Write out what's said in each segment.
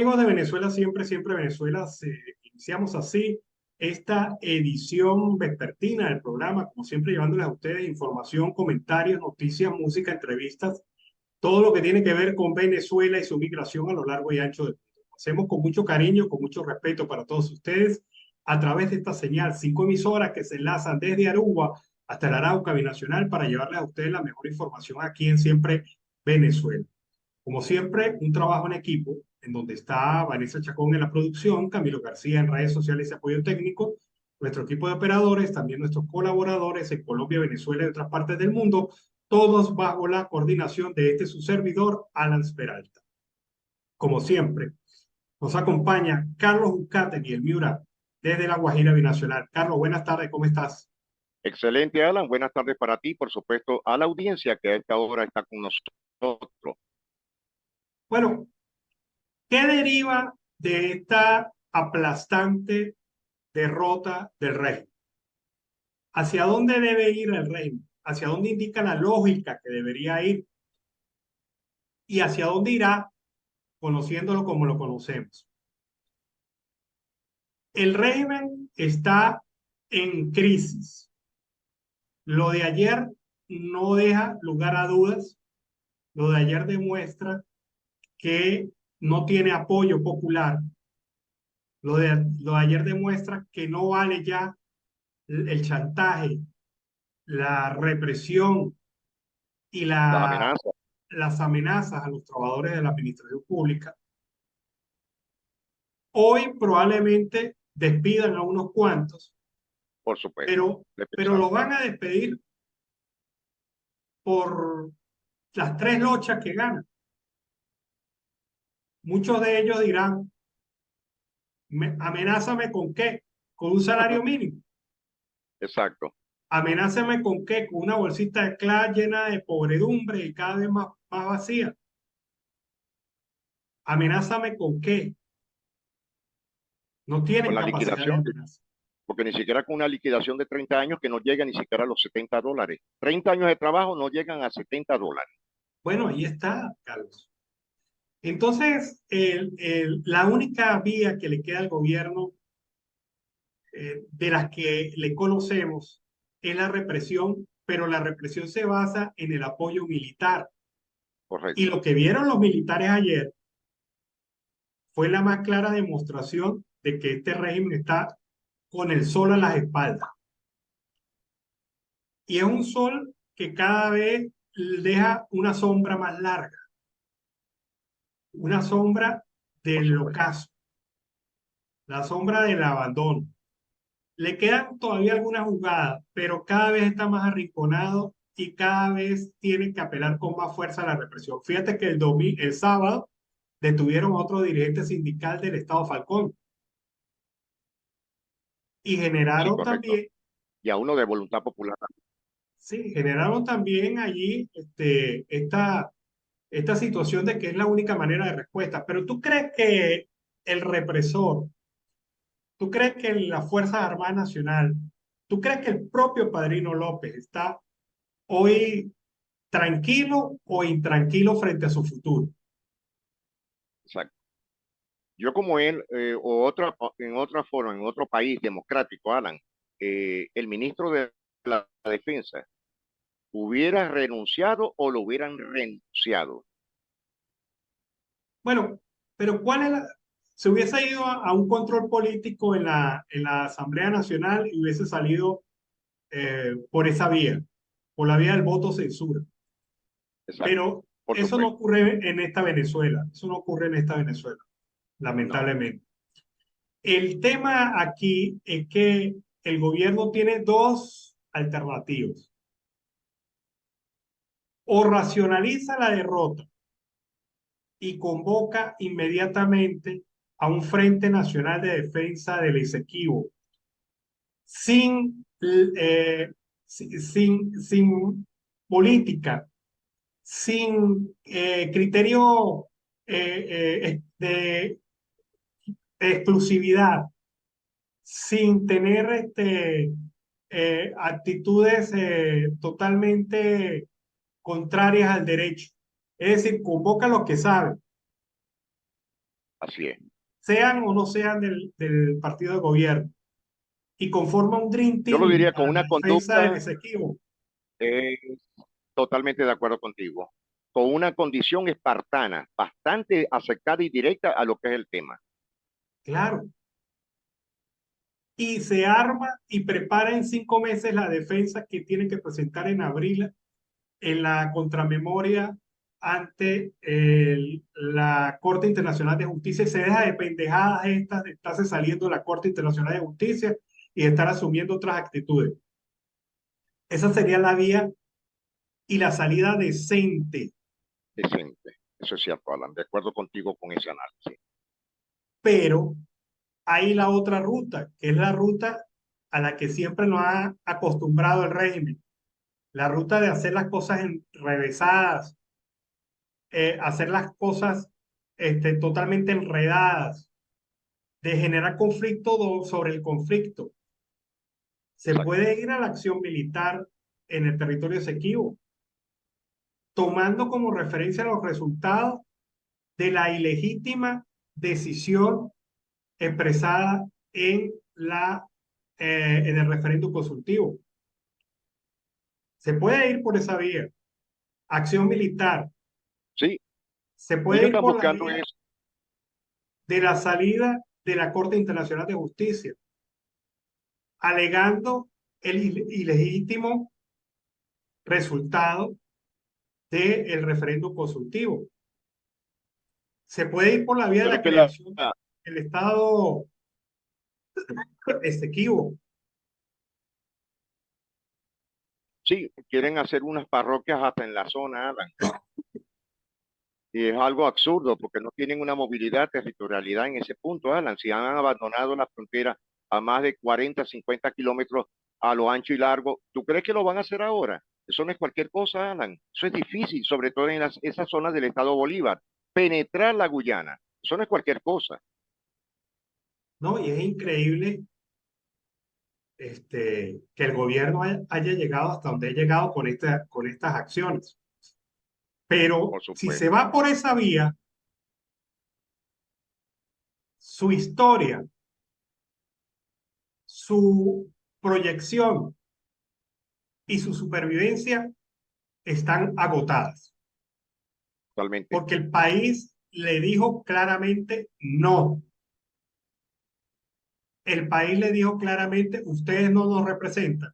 amigos de Venezuela, siempre, siempre Venezuela, iniciamos así esta edición vespertina del programa, como siempre llevándoles a ustedes información, comentarios, noticias, música, entrevistas, todo lo que tiene que ver con Venezuela y su migración a lo largo y ancho del mundo. Lo hacemos con mucho cariño, con mucho respeto para todos ustedes, a través de esta señal, 5 emisoras que se enlazan desde Aruba hasta el Arauca Binacional para llevarles a ustedes la mejor información aquí en Siempre Venezuela. Como siempre, un trabajo en equipo, en donde está Vanessa Chacón en la producción, Camilo García en redes sociales y apoyo técnico, nuestro equipo de operadores, también nuestros colaboradores en Colombia, Venezuela y otras partes del mundo, todos bajo la coordinación de este su servidor, Alan Peralta. Como siempre, nos acompaña Carlos Uzcategui, el Miura, desde La Guajira Binacional. Carlos, buenas tardes, ¿cómo estás? Excelente, Alan. Buenas tardes para ti, por supuesto, a la audiencia que a esta hora está con nosotros. Bueno, ¿qué deriva de esta aplastante derrota del régimen? ¿Hacia dónde debe ir el régimen? ¿Hacia dónde indica la lógica que debería ir? ¿Y hacia dónde irá conociéndolo como lo conocemos? El régimen está en crisis. Lo de ayer no deja lugar a dudas. Lo de ayer demuestra que no tiene apoyo popular. Lo de ayer demuestra que no vale ya el chantaje, la represión y Las amenazas, las amenazas a los trabajadores de la administración pública. Hoy probablemente despidan a unos cuantos, por supuesto, pero, de pero pensar. los van a despedir por las 3 lochas que ganan. Muchos de ellos dirán, ¿amenázame con qué? Con un salario mínimo. Exacto. ¿Amenázame con qué? Con una bolsita de clara llena de podredumbre y cada vez más vacía. ¿Amenázame con qué? No Con tienen la capacidad de liquidación, amenaza. porque ni siquiera con una liquidación de 30 años que no llega ni siquiera a los $70. 30 años de trabajo no llegan a $70. Bueno, ahí está, Carlos. Entonces, la única vía que le queda al gobierno, de las que le conocemos, es la represión, pero la represión se basa en el apoyo militar. Y Correcto. lo que vieron los militares ayer fue la más clara demostración de que este régimen está con el sol a las espaldas. Y es un sol que cada vez deja una sombra más larga, una sombra Por del supuesto. ocaso, la sombra del abandono. Le quedan todavía algunas jugadas, pero cada vez está más arrinconado y cada vez tiene que apelar con más fuerza a la represión. Fíjate que el sábado detuvieron a otro dirigente sindical del Estado Falcón y Sí, generaron correcto. también, Y a uno de voluntad popular. sí, generaron también allí esta situación de que es la única manera de respuesta. Pero ¿tú crees que el represor, tú crees que la Fuerza Armada Nacional, tú crees que el propio Padrino López está hoy tranquilo o intranquilo frente a su futuro? Exacto. Yo como él, en otra forma, en otro país democrático, Alan, el ministro de la Defensa hubiera renunciado o lo hubieran renunciado. Bueno, pero ¿cuál es se hubiese ido a un control político en la Asamblea Nacional y hubiese salido por esa vía, por la vía del voto censura. Exacto, Pero por eso no supuesto. ocurre en esta Venezuela, eso no ocurre en esta Venezuela, No, lamentablemente. El tema aquí es que el gobierno tiene dos alternativas. O racionaliza la derrota y convoca inmediatamente a un Frente Nacional de Defensa del Esequibo sin, sin política, sin criterio de exclusividad, sin tener actitudes totalmente contrarias al derecho. Es decir, convoca a los que saben, Así es. sean o no sean del partido de gobierno, y conforma un Dream Yo lo Team diría con para la una defensa del conducta Esequibo. eh, totalmente de acuerdo contigo, con una condición espartana, bastante acercada y directa a lo que es el tema. Claro. Y se arma y prepara en 5 meses la defensa que tiene que presentar en abril en la contramemoria ante la Corte Internacional de Justicia, y se deja de pendejadas estas de estarse saliendo de la Corte Internacional de Justicia y de estar asumiendo otras actitudes. Esa sería la vía y la salida decente, Decente. Eso es cierto, Alan. De acuerdo contigo con ese análisis. pero hay la otra ruta, que es la ruta a la que siempre nos ha acostumbrado el régimen, la ruta de hacer las cosas enrevesadas, hacer las cosas totalmente enredadas, de generar conflicto sobre el conflicto. Se Exacto. puede ir a la acción militar en el territorio Esequibo, tomando como referencia los resultados de la ilegítima decisión expresada en el referéndum consultivo. Se puede ir por esa vía, acción militar. Sí, Se puede ellos ir están por la buscando vía eso. de la salida de la Corte Internacional de Justicia, alegando el ilegítimo resultado del referéndum consultivo. Se puede ir por la vía de Pero la es que creación del Estado Esequibo. sí, quieren hacer unas parroquias hasta en la zona, Alan. Y es algo absurdo porque no tienen una movilidad, territorialidad en ese punto, Alan. Si han abandonado la frontera a más de 40, 50 kilómetros a lo ancho y largo, ¿tú crees que lo van a hacer ahora? Eso no es cualquier cosa, Alan. Eso es difícil, sobre todo en esas zonas del estado Bolívar. Penetrar la Guyana, eso no es cualquier cosa. ¿No? Y es increíble que el gobierno haya llegado hasta donde ha llegado con estas acciones. Pero Por si se supuesto. va por esa vía, su historia, su proyección y su supervivencia están agotadas, Totalmente. porque el país le dijo claramente no. El país le dijo claramente, ustedes no nos representan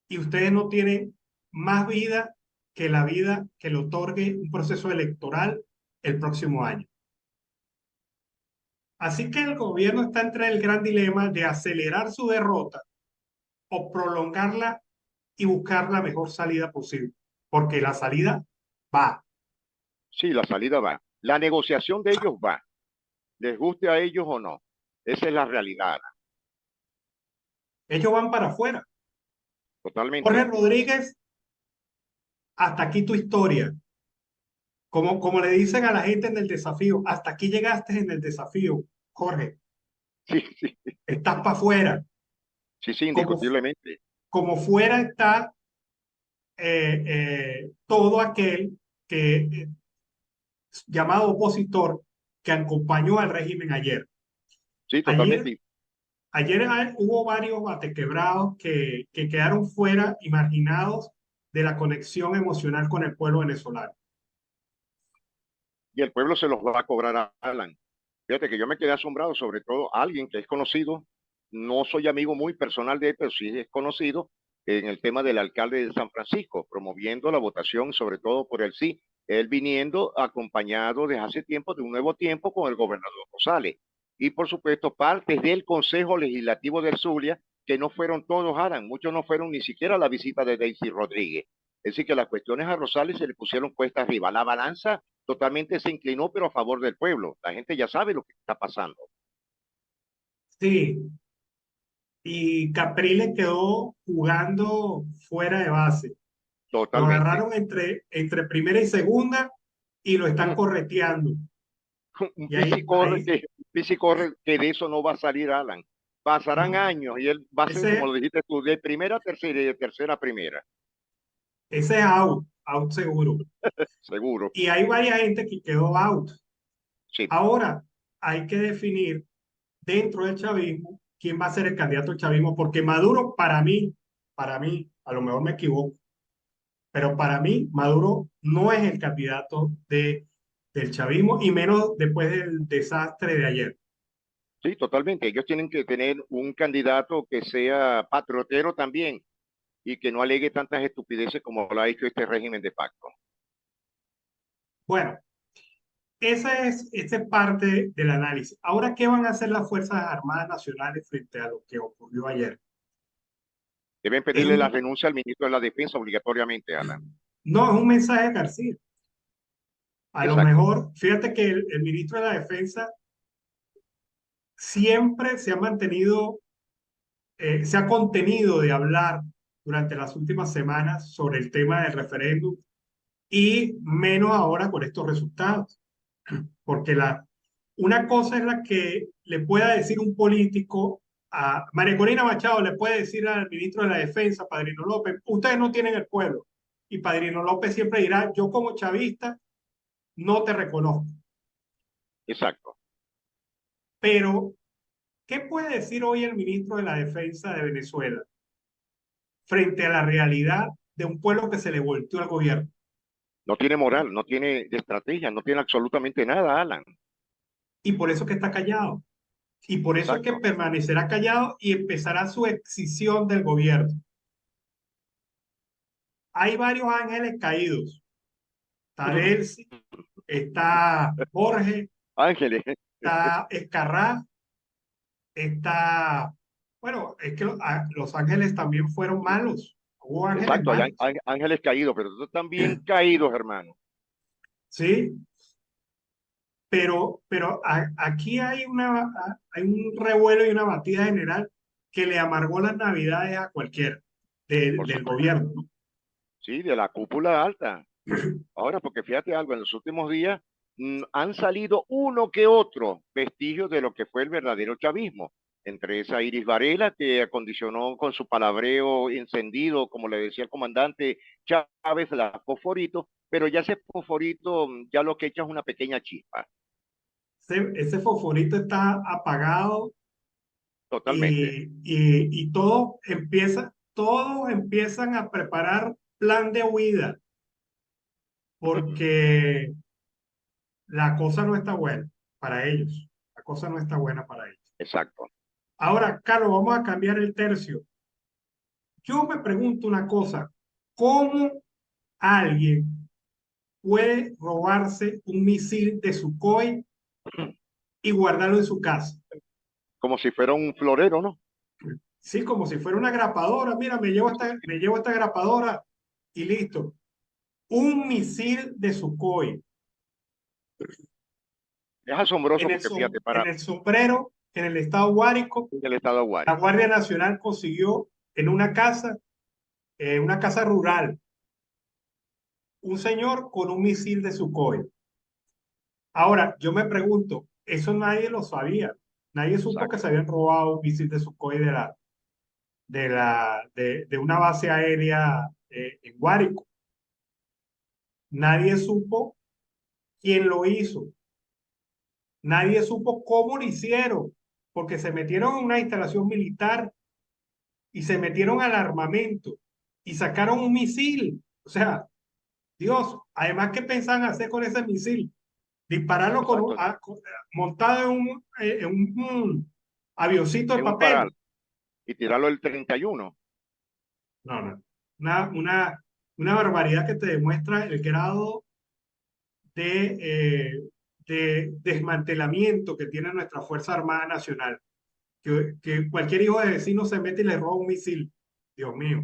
y ustedes no tienen más vida que la vida que le otorgue un proceso electoral el próximo año. Así que el gobierno está entre el gran dilema de acelerar su derrota o prolongarla y buscar la mejor salida posible, porque la salida va. Sí, la salida va. La negociación de ellos va, les guste a ellos o no. Esa es la realidad, Alan. Ellos van para afuera. Jorge Totalmente. Rodríguez, hasta aquí tu historia. Como le dicen a la gente en el desafío, hasta aquí llegaste en el desafío, Jorge. Sí, sí, Estás para afuera. sí, sí, Como, indiscutiblemente. como fuera está todo aquel llamado opositor que acompañó al régimen ayer. Sí, Ayer, totalmente. ayer hubo varios batequebrados que quedaron fuera y marginados de la conexión emocional con el pueblo venezolano. Y el pueblo se los va a cobrar a Alan. Fíjate que yo me quedé asombrado, sobre todo alguien que es conocido, no soy amigo muy personal de él, pero sí es conocido en el tema del alcalde de San Francisco, promoviendo la votación, sobre todo por el sí, él viniendo acompañado desde hace tiempo de un nuevo tiempo con el gobernador Rosales. Y por supuesto, partes del Consejo Legislativo del Zulia, que no fueron todos, Alan, muchos no fueron ni siquiera a la visita de Daisy Rodríguez. Es decir, que las cuestiones a Rosales se le pusieron cuesta arriba. La balanza totalmente se inclinó, pero a favor del pueblo. La gente ya sabe lo que está pasando. Sí, y Capriles quedó jugando fuera de base. Lo Totalmente. agarraron entre primera y segunda y lo están correteando. Un Y ahí, pisicorre ahí, que, un pisicorre que de eso no va a salir, Alan. Pasarán ¿no? años y él va a ser, como Ese, lo dijiste tú, de primera a tercera y de tercera a primera. ese es out seguro. Seguro. Y hay varias gente que quedó out. Sí, Ahora hay que definir dentro del chavismo quién va a ser el candidato del chavismo, porque Maduro para mí, a lo mejor me equivoco, pero para mí Maduro no es el candidato del chavismo y menos después del desastre de ayer. sí, totalmente. Ellos tienen que tener un candidato que sea patriotero también y que no alegue tantas estupideces como lo ha hecho este régimen de facto. Bueno, esa es parte del análisis. Ahora, ¿qué van a hacer las Fuerzas Armadas Nacionales frente a lo que ocurrió ayer? Deben Es pedirle la un, renuncia al ministro de la Defensa obligatoriamente, Alan. no, es un mensaje de García. A lo Exacto. mejor, fíjate que el ministro de la Defensa siempre se ha mantenido, se ha contenido de hablar durante las últimas semanas sobre el tema del referéndum y menos ahora con estos resultados. Porque una cosa es la que le pueda decir un político a María Corina Machado, le puede decir al ministro de la Defensa, Padrino López, ustedes no tienen el pueblo. Y Padrino López siempre dirá, yo como chavista no te reconozco. Exacto. Pero, ¿qué puede decir hoy el ministro de la Defensa de Venezuela frente a la realidad de un pueblo que se le volteó al gobierno? No tiene moral, no tiene estrategia, no tiene absolutamente nada, Alan. Y por eso que está callado. Y por eso es que Exacto. permanecerá callado y empezará su excisión del gobierno. Hay varios ángeles caídos. Está Delcy, está Jorge, Ángeles, está Escarrá, está... Bueno, es que los ángeles también fueron malos. Hubo ángeles exacto, hay malos. ángeles caídos, pero estos también caídos, hermano. Sí, pero aquí hay, hay un revuelo y una batida general que le amargó las navidades a cualquiera Por del supuesto. gobierno, ¿no? Sí, de la cúpula alta. Ahora, porque fíjate algo, en los últimos días han salido uno que otro vestigios de lo que fue el verdadero chavismo. Entre esa Iris Varela, que acondicionó con su palabreo encendido, como le decía el comandante Chávez, la fosforito, pero ya ese fosforito ya lo que echa es una pequeña chispa, Ese fosforito está apagado totalmente. y todos empiezan a preparar plan de huida porque la cosa no está buena para ellos. La cosa no está buena para ellos. Exacto. Ahora, Carlos, vamos a cambiar el tercio. Yo me pregunto una cosa, ¿cómo alguien puede robarse un misil de Sukhoi y guardarlo en su casa? Como si fuera un florero, ¿no? Sí, como si fuera una grapadora. Mira, me llevo esta grapadora y listo. Un misil de Sukhoi Es asombroso porque fíjate, en para el sombrero, en el estado Guárico, el estado la Guárico. Guardia Nacional consiguió en una casa rural, un señor con un misil de Sukhoi. Ahora, yo me pregunto, eso nadie lo sabía. Nadie supo que se Exacto. habían robado un misil de Sukhoi de una base aérea en Guárico. Nadie supo quién lo hizo. Nadie supo cómo lo hicieron, porque se metieron en una instalación militar y se metieron al armamento y sacaron un misil. O sea, Dios, además, ¿qué pensaban hacer con ese misil? Dispararlo Exacto. montado en un avioncito de En un paral papel. y tirarlo el 31. No, no. Una, una, una barbaridad que te demuestra el grado de desmantelamiento que tiene nuestra Fuerza Armada Nacional. Que cualquier hijo de vecino se mete y le roba un misil. Dios mío.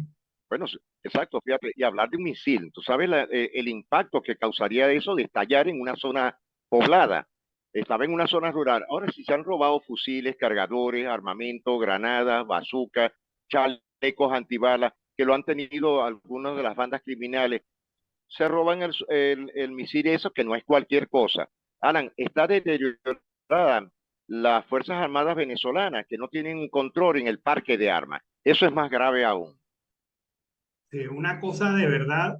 Bueno, sí, exacto, fíjate, y hablar de un misil, tú sabes el impacto que causaría eso de estallar en una zona poblada. Estaba en una zona rural. Ahora, si se han robado fusiles, cargadores, armamento, granadas, bazucas, chalecos antibalas, que lo han tenido algunas de las bandas criminales, se roban el misil eso, que no es cualquier cosa. Alan, está deteriorada las Fuerzas Armadas venezolanas, que no tienen un control en el parque de armas. Eso es más grave aún. Una cosa de verdad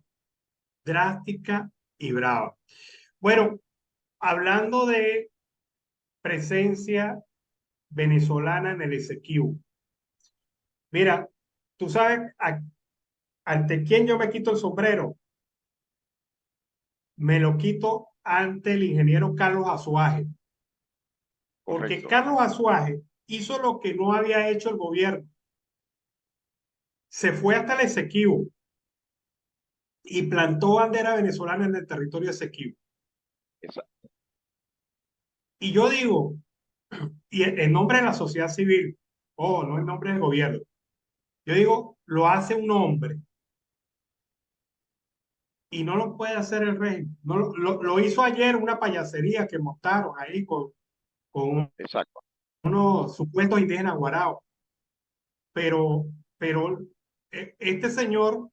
drástica y brava. Bueno, hablando de presencia venezolana en el Esequibo. Mira, tú sabes ante quién yo me quito el sombrero. Me lo quito ante el ingeniero Carlos Azuaje, porque Correcto. Carlos Azuaje hizo lo que no había hecho el gobierno. Se fue hasta el Esequibo y plantó bandera venezolana en el territorio Esequibo. Exacto. Y yo digo, y en nombre de la sociedad civil, no en nombre del gobierno, yo digo, lo hace un hombre y no lo puede hacer el régimen. No, lo hizo ayer una payasería que montaron ahí con Exacto. unos supuestos indígenas guaraos. Pero, pero este señor,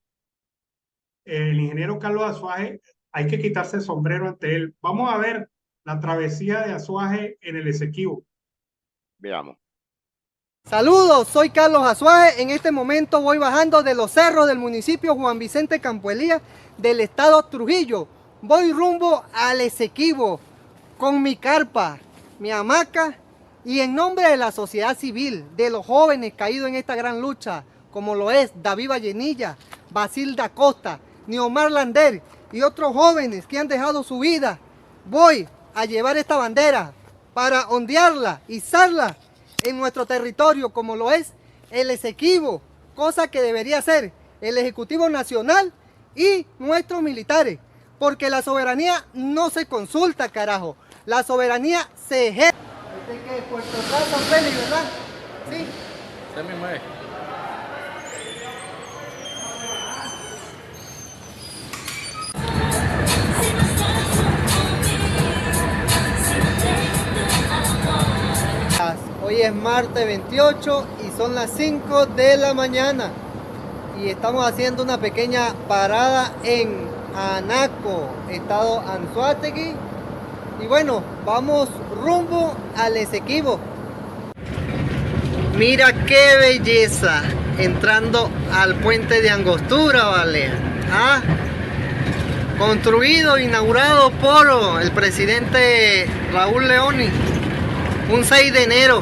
el ingeniero Carlos Azuaje, hay que quitarse el sombrero ante él. Vamos a ver la travesía de Azuaje en el Esequibo. Veamos. Saludos, soy Carlos Azuaje. En este momento voy bajando de los cerros del municipio Juan Vicente Campo Elías del estado Trujillo. Voy rumbo al Esequibo con mi carpa, mi hamaca y en nombre de la sociedad civil, de los jóvenes caídos en esta gran lucha, como lo es David Vallenilla, Basil da Costa, Niomar Lander y otros jóvenes que han dejado su vida, voy a llevar esta bandera para ondearla, izarla en nuestro territorio, como lo es el Esequibo, cosa que debería ser el Ejecutivo Nacional y nuestros militares, porque la soberanía no se consulta, carajo, la soberanía se ejerce. Este que es Puerto Real, San Félix, ¿verdad? Sí. Ese mismo es. Hoy es martes 28 y son las 5 de la mañana y estamos haciendo una pequeña parada en Anaco, estado Anzoátegui, y bueno, vamos rumbo al Esequibo. Mira qué belleza entrando al puente de Angostura, vale. Construido, inaugurado por el presidente Raúl Leoni un 6 de enero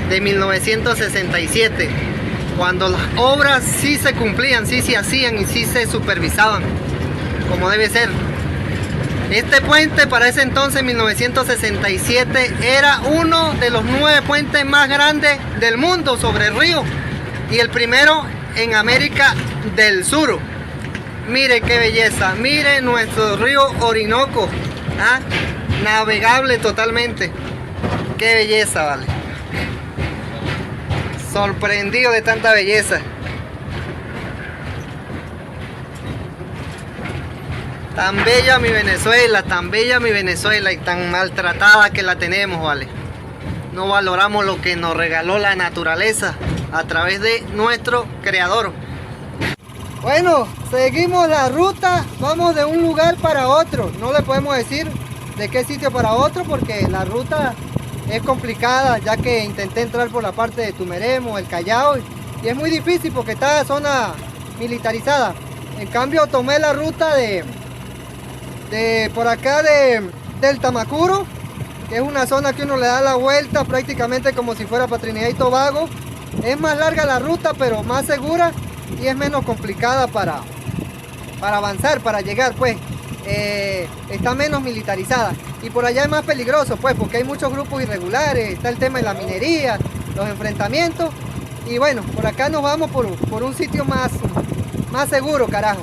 de 1967, cuando las obras sí se cumplían, sí se hacían y sí se supervisaban como debe ser. Este puente para ese entonces, 1967, era uno de los 9 puentes más grandes del mundo sobre el río y el primero en América del Sur. Mire qué belleza, mire nuestro río Orinoco, navegable totalmente. Qué belleza, vale. Sorprendido de tanta belleza. Tan bella mi Venezuela y tan maltratada que la tenemos, vale. No valoramos lo que nos regaló la naturaleza a través de nuestro creador. Bueno, seguimos la ruta, vamos de un lugar para otro. No le podemos decir de qué sitio para otro porque la ruta es complicada, ya que intenté entrar por la parte de Tumeremo, el Callao, y es muy difícil porque está zona militarizada. En cambio tomé la ruta de por acá del Tamacuro, que es una zona que uno le da la vuelta prácticamente como si fuera para Trinidad y Tobago. Es más larga la ruta, pero más segura y es menos complicada para avanzar, para llegar, pues. Está menos militarizada y por allá es más peligroso, pues, porque hay muchos grupos irregulares, está el tema de la minería, los enfrentamientos, y bueno, por acá nos vamos por un sitio más seguro, carajo.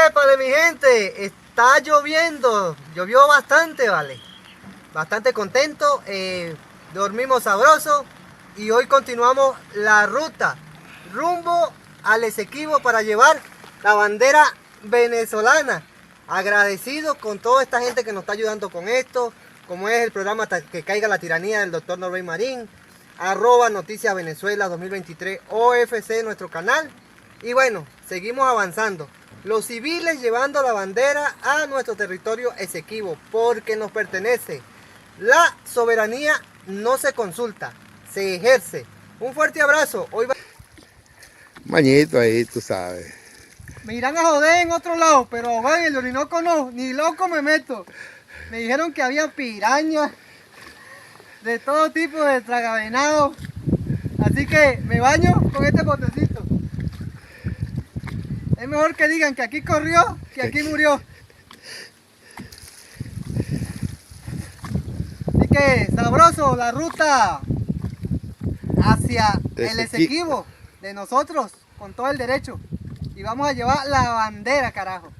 ¡Épale, mi gente! Está lloviendo, llovió bastante, vale, bastante contento, dormimos sabroso. Y hoy continuamos la ruta rumbo al Esequibo para llevar la bandera venezolana. Agradecido con toda esta gente que nos está ayudando con esto, como es el programa Hasta que caiga la tiranía del doctor Norbert Marín, @Noticias Venezuela 2023 OFC, nuestro canal. Y bueno, seguimos avanzando. Los civiles llevando la bandera a nuestro territorio Esequibo, porque nos pertenece. La soberanía no se consulta, se ejerce. Un fuerte abrazo. Hoy Mañito ahí, tú sabes. Me irán a joder en otro lado, pero en el Orinoco no, ni loco me meto. Me dijeron que había pirañas, de todo tipo de tragavenado. Así que me baño con este botecito. Es mejor que digan que aquí corrió que aquí murió. Así que sabroso la ruta hacia el Esequibo de nosotros, con todo el derecho. Y vamos a llevar la bandera, carajo.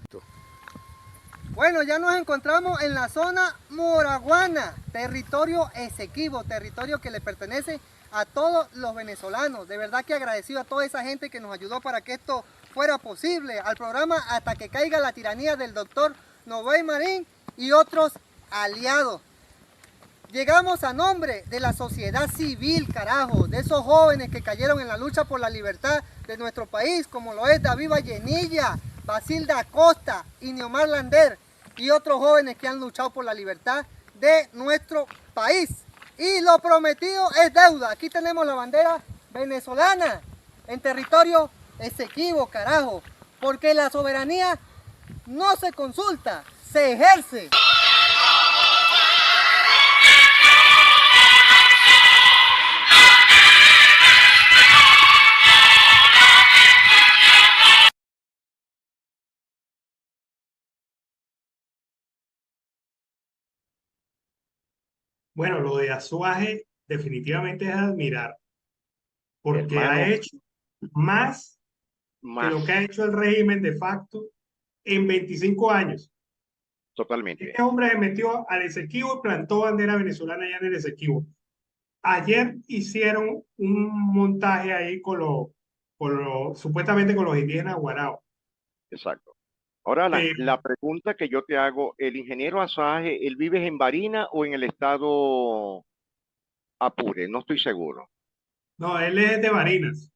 Bueno, ya nos encontramos en la zona Moraguana, territorio Esequibo, territorio que le pertenece a todos los venezolanos. De verdad que agradecido a toda esa gente que nos ayudó para que esto fuera posible. Al programa Hasta que caiga la tiranía del doctor Novey Marín y otros aliados. Llegamos a nombre de la sociedad civil, carajo, de esos jóvenes que cayeron en la lucha por la libertad de nuestro país, como lo es David Vallenilla, Basilda Acosta y Neomar Lander, y otros jóvenes que han luchado por la libertad de nuestro país. Y lo prometido es deuda. Aquí tenemos la bandera venezolana en territorio Esequibo, carajo, porque la soberanía no se consulta, se ejerce. Bueno, lo de Azuaje definitivamente es admirar, porque ha Hermano, hecho más que más lo que ha hecho el régimen de facto en 25 años. totalmente. Este hombre se metió al Esequibo y plantó bandera venezolana allá en el Esequibo. Ayer hicieron un montaje ahí supuestamente con los indígenas guaraos. Exacto. Ahora, Alan, Pero la pregunta que yo te hago, ¿el ingeniero Azaje, él vive en Barinas o en el estado Apure? No estoy seguro. no, él es de Barinas.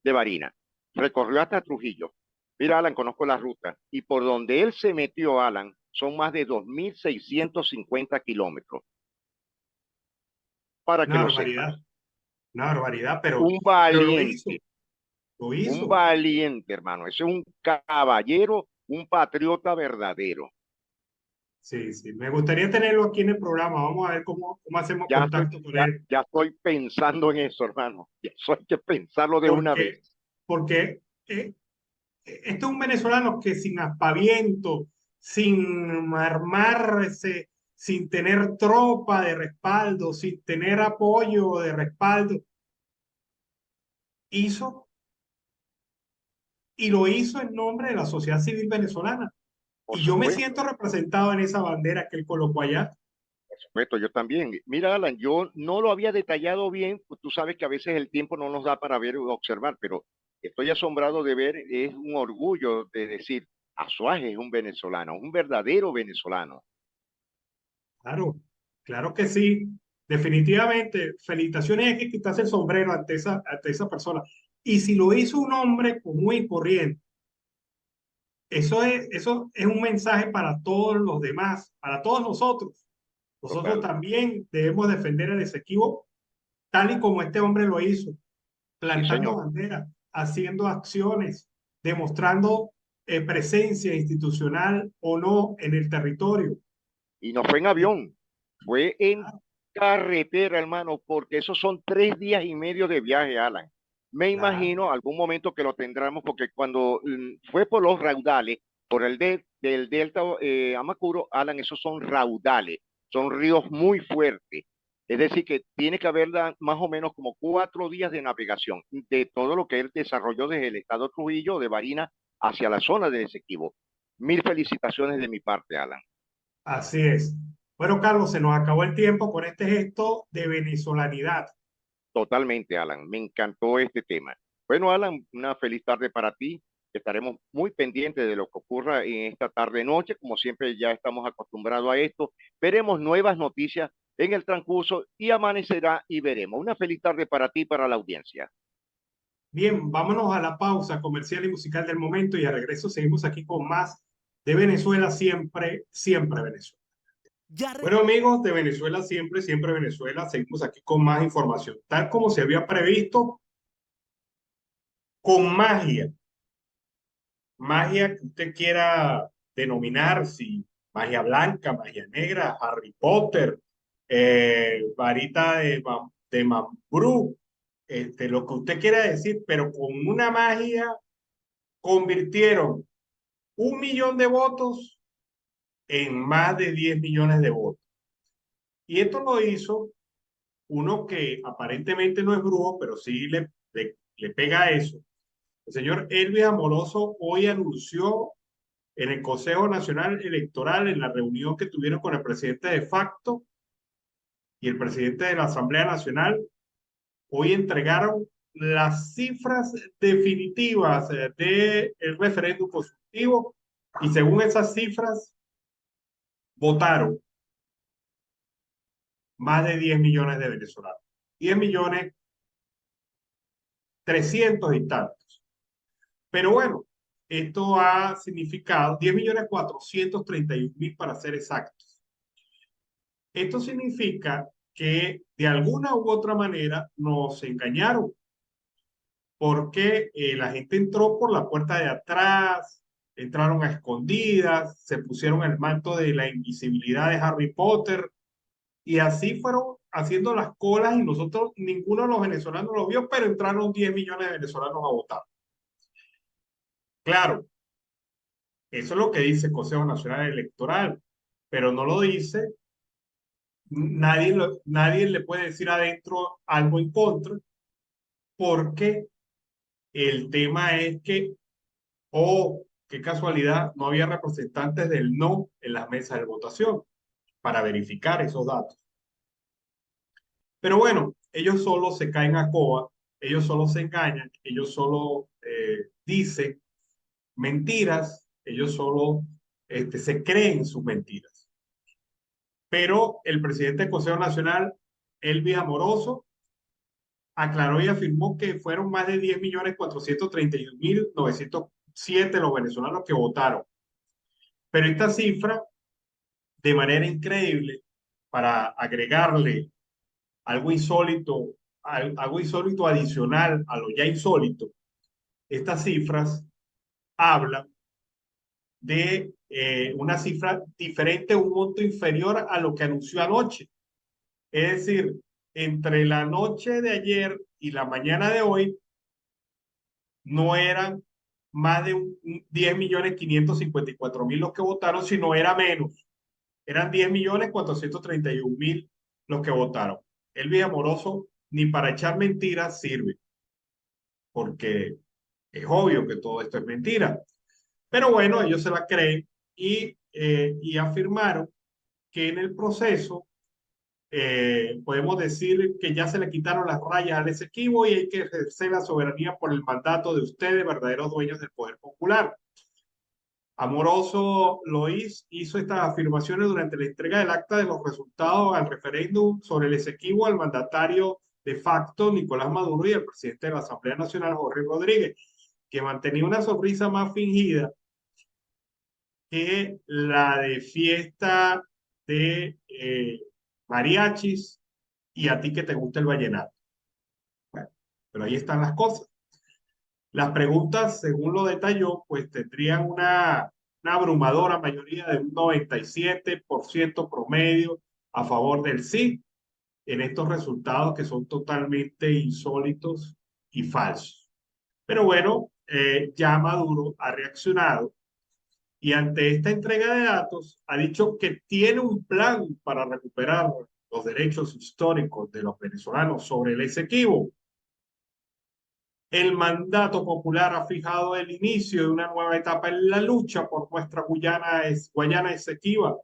De Barinas. Recorrió hasta Trujillo. Mira, Alan, conozco la ruta. Y por donde él se metió, Alan, son más de 2.650 kilómetros. Para que Una lo sepas. barbaridad, una barbaridad, Un pero lo hizo, valiente, lo un hizo. valiente, hermano. Ese es un caballero, un patriota verdadero. Sí, sí, me gustaría tenerlo aquí en el programa. Vamos a ver cómo hacemos Ya estoy, contacto con ya, él. ya estoy pensando en eso, hermano. Ya eso hay que pensarlo de una Porque, vez. porque este es un venezolano que sin aspaviento, sin armarse, sin tener tropa de respaldo, sin tener apoyo de respaldo, hizo y lo hizo en nombre de la sociedad civil venezolana. Por Y yo me supuesto, siento representado en esa bandera que él colocó allá. por supuesto, yo también. Mira, Alan, yo no lo había detallado bien, pues tú sabes que a veces el tiempo no nos da para ver o observar, pero estoy asombrado de ver, es un orgullo de decir, Azuaje es un venezolano, un verdadero venezolano. Claro, claro que sí. Definitivamente, felicitaciones, hay que quitarse el sombrero ante esa persona. Y si lo hizo un hombre común y corriente, eso es un mensaje para todos los demás, para todos nosotros. Nosotros Total. también debemos defender el Esequibo tal y como este hombre lo hizo, Sí, plantando señor. banderas, haciendo acciones, demostrando presencia institucional o no en el territorio. Y no fue en avión, fue en carretera, hermano, porque esos son 3 días y medio de viaje, Alan. Me Claro, imagino algún momento que lo tendremos, porque cuando fue por los raudales, por del delta Amacuro, Alan, esos son raudales, son ríos muy fuertes. Es decir, que tiene que haber más o menos como 4 días de navegación de todo lo que él desarrolló desde el estado Trujillo, de Barinas, hacia la zona de Esequibo. Mil felicitaciones de mi parte, Alan. así es. Bueno, Carlos, se nos acabó el tiempo con este gesto de venezolanidad. Totalmente, Alan. Me encantó este tema. Bueno, Alan, una feliz tarde para ti. Estaremos muy pendientes de lo que ocurra en esta tarde-noche. Como siempre, ya estamos acostumbrados a esto. Veremos nuevas noticias en el transcurso y amanecerá y veremos. Una feliz tarde para ti y para la audiencia. Bien, vámonos a la pausa comercial y musical del momento y a regreso seguimos aquí con más de Venezuela siempre, siempre Venezuela. Bueno, amigos de Venezuela siempre, siempre Venezuela, seguimos aquí con más información. Tal como se había previsto, con magia, magia que usted quiera denominar, si magia blanca, magia negra, Harry Potter, varita de Mambrú, lo que usted quiera decir, pero con una magia convirtieron 1 millón de votos en más de 10 millones de votos. Y esto lo hizo uno que aparentemente no es brujo, pero sí le pega a eso. El señor Elvis Amoroso hoy anunció en el Consejo Nacional Electoral, en la reunión que tuvieron con el presidente de facto y el presidente de la Asamblea Nacional, hoy entregaron las cifras definitivas del referéndum consultivo y según esas cifras votaron más de 10 millones de venezolanos. 10 millones 300 y tantos. Pero bueno, esto ha significado 10 millones 431 mil para ser exactos. Esto significa que de alguna u otra manera nos engañaron porque la gente entró por la puerta de atrás, entraron a escondidas, se pusieron el manto de la invisibilidad de Harry Potter y así fueron haciendo las colas y nosotros, ninguno de los venezolanos lo vio, pero entraron 10 millones de venezolanos a votar. Claro, eso es lo que dice el Consejo Nacional Electoral, pero no lo dice, nadie le puede decir adentro algo en contra, porque el tema es que, oh, qué casualidad, no había representantes del no en las mesas de votación para verificar esos datos. Pero bueno, ellos solo se caen a coba, ellos solo se engañan, ellos solo dicen mentiras, ellos solo se creen sus mentiras. Pero el presidente del Consejo Nacional, Elvis Amoroso, aclaró y afirmó que fueron más de 10.431.907 los venezolanos que votaron. Pero esta cifra, de manera increíble, para agregarle algo insólito adicional a lo ya insólito, estas cifras hablan de una cifra diferente, un monto inferior a lo que anunció anoche. Es decir, entre la noche de ayer y la mañana de hoy, no eran más de 10.554.000 los que votaron, sino era menos. Eran 10.431.000 los que votaron. Elvis Amoroso ni para echar mentiras sirve, porque es obvio que todo esto es mentira. Pero bueno, ellos se la creen y afirmaron que en el proceso podemos decir que ya se le quitaron las rayas al Esequibo y hay que ejercer la soberanía por el mandato de ustedes, verdaderos dueños del poder popular. Amoroso hizo estas afirmaciones durante la entrega del acta de los resultados al referéndum sobre el Esequibo al mandatario de facto Nicolás Maduro y al presidente de la Asamblea Nacional Jorge Rodríguez, que mantenía una sonrisa más fingida que la de fiesta de mariachis y a ti que te gusta el vallenato. Bueno, pero ahí están las cosas. Las preguntas, según lo detalló, pues tendrían una abrumadora mayoría de un 97% promedio a favor del sí en estos resultados que son totalmente insólitos y falsos. Pero bueno, ya Maduro ha reaccionado y ante esta entrega de datos ha dicho que tiene un plan para recuperar los derechos históricos de los venezolanos sobre el Esequibo. El mandato popular ha fijado el inicio de una nueva etapa en la lucha por nuestra Guayana Esequiba,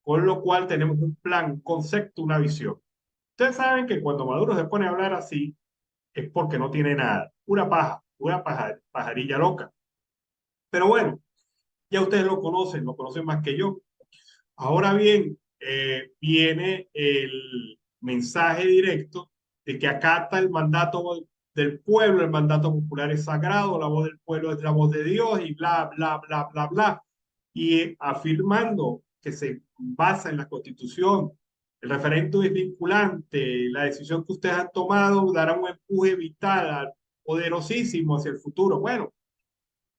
con lo cual tenemos un plan, un concepto, una visión. Ustedes saben que cuando Maduro se pone a hablar así es porque no tiene nada, una pajarilla loca. Pero bueno, ya ustedes lo conocen más que yo. Ahora bien, viene el mensaje directo de que acata el mandato del pueblo, el mandato popular es sagrado, la voz del pueblo es la voz de Dios y bla, bla, bla, bla, bla. Y afirmando que se basa en la Constitución, el referéndum es vinculante, la decisión que ustedes han tomado dará un empuje vital, poderosísimo hacia el futuro. Bueno,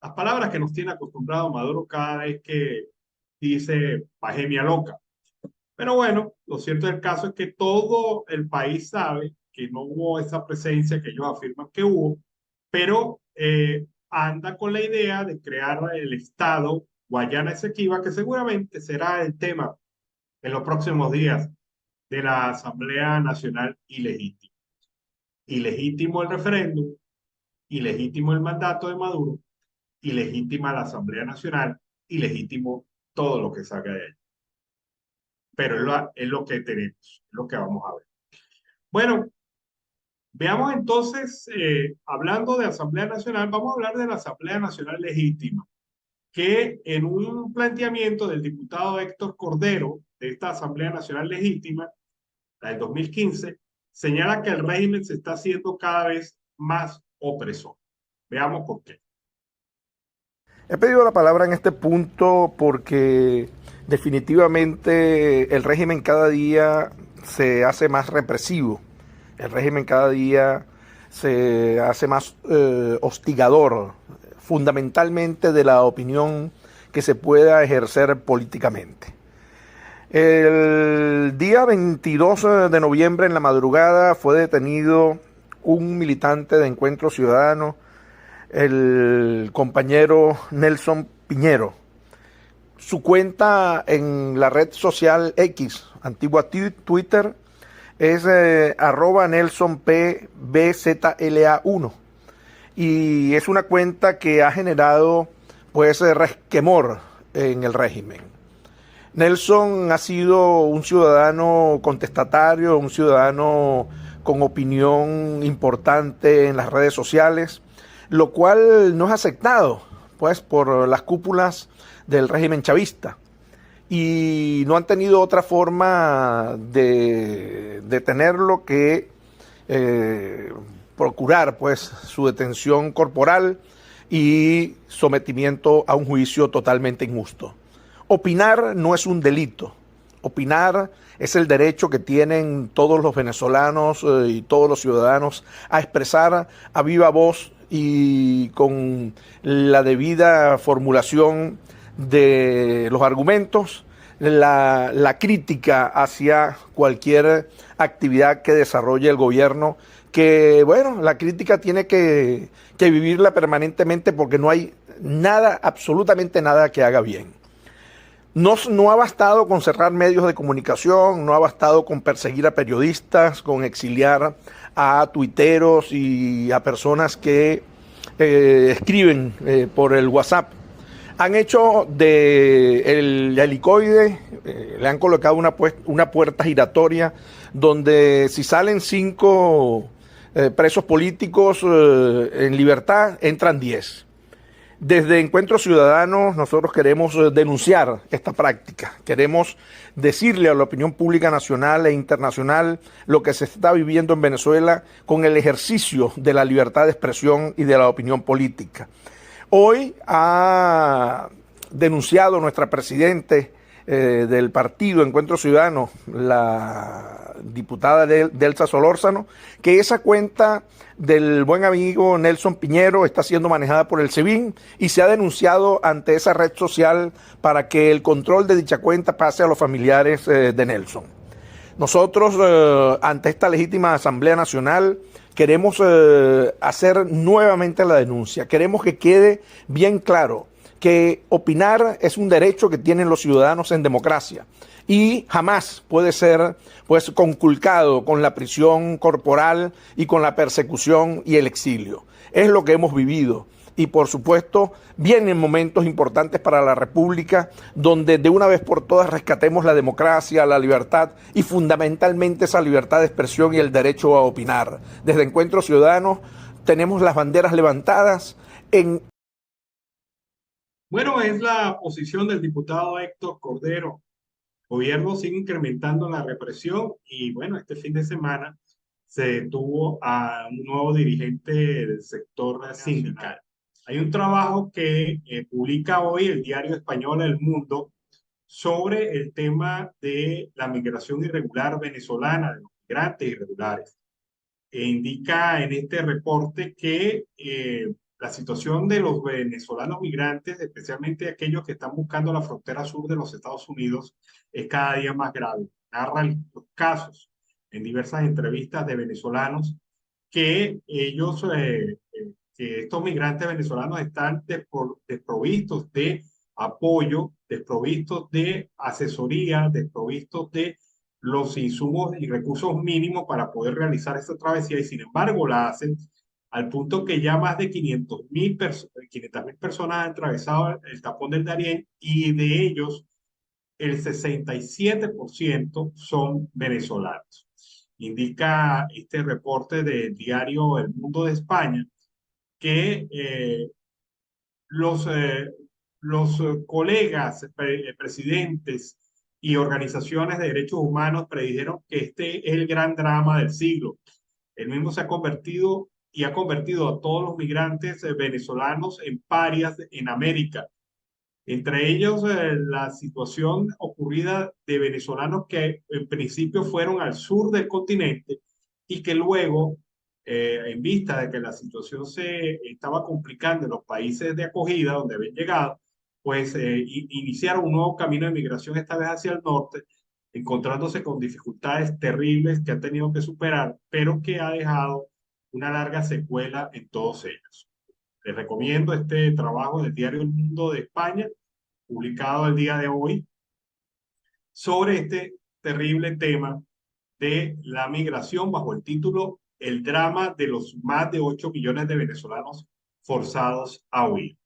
las palabras que nos tiene acostumbrado Maduro cada vez que dice pandemia loca. Pero bueno, lo cierto del caso es que todo el país sabe que no hubo esa presencia que ellos afirman que hubo, pero anda con la idea de crear el Estado Guayana Esequiba, que seguramente será el tema en los próximos días de la Asamblea Nacional ilegítima. Ilegítimo el referéndum, ilegítimo el mandato de Maduro, ilegítima la Asamblea Nacional, ilegítimo todo lo que salga de ahí. Pero es lo que tenemos, es lo que vamos a ver. Bueno, veamos entonces, hablando de Asamblea Nacional, vamos a hablar de la Asamblea Nacional Legítima, que en un planteamiento del diputado Héctor Cordero de esta Asamblea Nacional Legítima, la del 2015, señala que el régimen se está haciendo cada vez más opresor. Veamos por qué. He pedido la palabra en este punto porque definitivamente el régimen cada día se hace más represivo, el régimen cada día se hace más hostigador, fundamentalmente de la opinión que se pueda ejercer políticamente. El día 22 de noviembre en la madrugada fue detenido un militante de Encuentro Ciudadano, el compañero Nelson Piñero. Su cuenta en la red social X, antigua Twitter, es @NelsonPBZLA1 y es una cuenta que ha generado pues resquemor en el régimen. Nelson ha sido un ciudadano contestatario, un ciudadano con opinión importante en las redes sociales, lo cual no es aceptado pues por las cúpulas del régimen chavista y no han tenido otra forma de detenerlo que procurar pues su detención corporal y sometimiento a un juicio totalmente injusto. Opinar no es un delito. Opinar es el derecho que tienen todos los venezolanos y todos los ciudadanos a expresar a viva voz y con la debida formulación de los argumentos, la crítica hacia cualquier actividad que desarrolle el gobierno, que bueno, la crítica tiene que vivirla permanentemente porque no hay nada, absolutamente nada que haga bien. No ha bastado con cerrar medios de comunicación, no ha bastado con perseguir a periodistas, con exiliar a tuiteros y a personas que escriben por el WhatsApp. Han hecho del helicoide, le han colocado una puerta giratoria donde si salen 5 presos políticos en libertad, entran 10. Desde Encuentro Ciudadano nosotros queremos denunciar esta práctica, queremos decirle a la opinión pública nacional e internacional lo que se está viviendo en Venezuela con el ejercicio de la libertad de expresión y de la opinión política. Hoy ha denunciado nuestra presidente del partido Encuentro Ciudadano, la diputada Delsa Solórzano, que esa cuenta del buen amigo Nelson Piñero está siendo manejada por el SEBIN y se ha denunciado ante esa red social para que el control de dicha cuenta pase a los familiares de Nelson. Nosotros, ante esta legítima Asamblea Nacional, queremos hacer nuevamente la denuncia. Queremos que quede bien claro que opinar es un derecho que tienen los ciudadanos en democracia y jamás puede ser pues conculcado con la prisión corporal y con la persecución y el exilio. Es lo que hemos vivido. Y por supuesto, vienen momentos importantes para la República donde de una vez por todas rescatemos la democracia, la libertad y fundamentalmente esa libertad de expresión y el derecho a opinar. Desde Encuentro Ciudadano tenemos las banderas levantadas en... Bueno, es la posición del diputado Héctor Cordero. El gobierno sigue incrementando la represión y bueno, este fin de semana se detuvo a un nuevo dirigente del sector sindical. Hay un trabajo que publica hoy el diario español El Mundo sobre el tema de la migración irregular venezolana, de los migrantes irregulares. E indica en este reporte que la situación de los venezolanos migrantes, especialmente aquellos que están buscando la frontera sur de los Estados Unidos, es cada día más grave. Narran los casos en diversas entrevistas de venezolanos que ellos, que estos migrantes venezolanos están desprovistos de apoyo, desprovistos de asesoría, desprovistos de los insumos y recursos mínimos para poder realizar esta travesía y sin embargo la hacen al punto que ya más de 500.000 personas han atravesado el tapón del Darién y de ellos el 67% son venezolanos. Indica este reporte del diario El Mundo de España que los, colegas, presidentes y organizaciones de derechos humanos predijeron que este es el gran drama del siglo. El mismo se ha convertido y ha convertido a todos los migrantes venezolanos en parias en América. Entre ellos, la situación ocurrida de venezolanos que en principio fueron al sur del continente y que luego, en vista de que la situación se estaba complicando en los países de acogida donde habían llegado, pues iniciaron un nuevo camino de migración, esta vez hacia el norte, encontrándose con dificultades terribles que han tenido que superar, pero que ha dejado una larga secuela en todos ellos. Les recomiendo este trabajo del diario El Mundo de España, publicado el día de hoy, sobre este terrible tema de la migración bajo el título El drama de los más de 8 millones de venezolanos forzados a huir.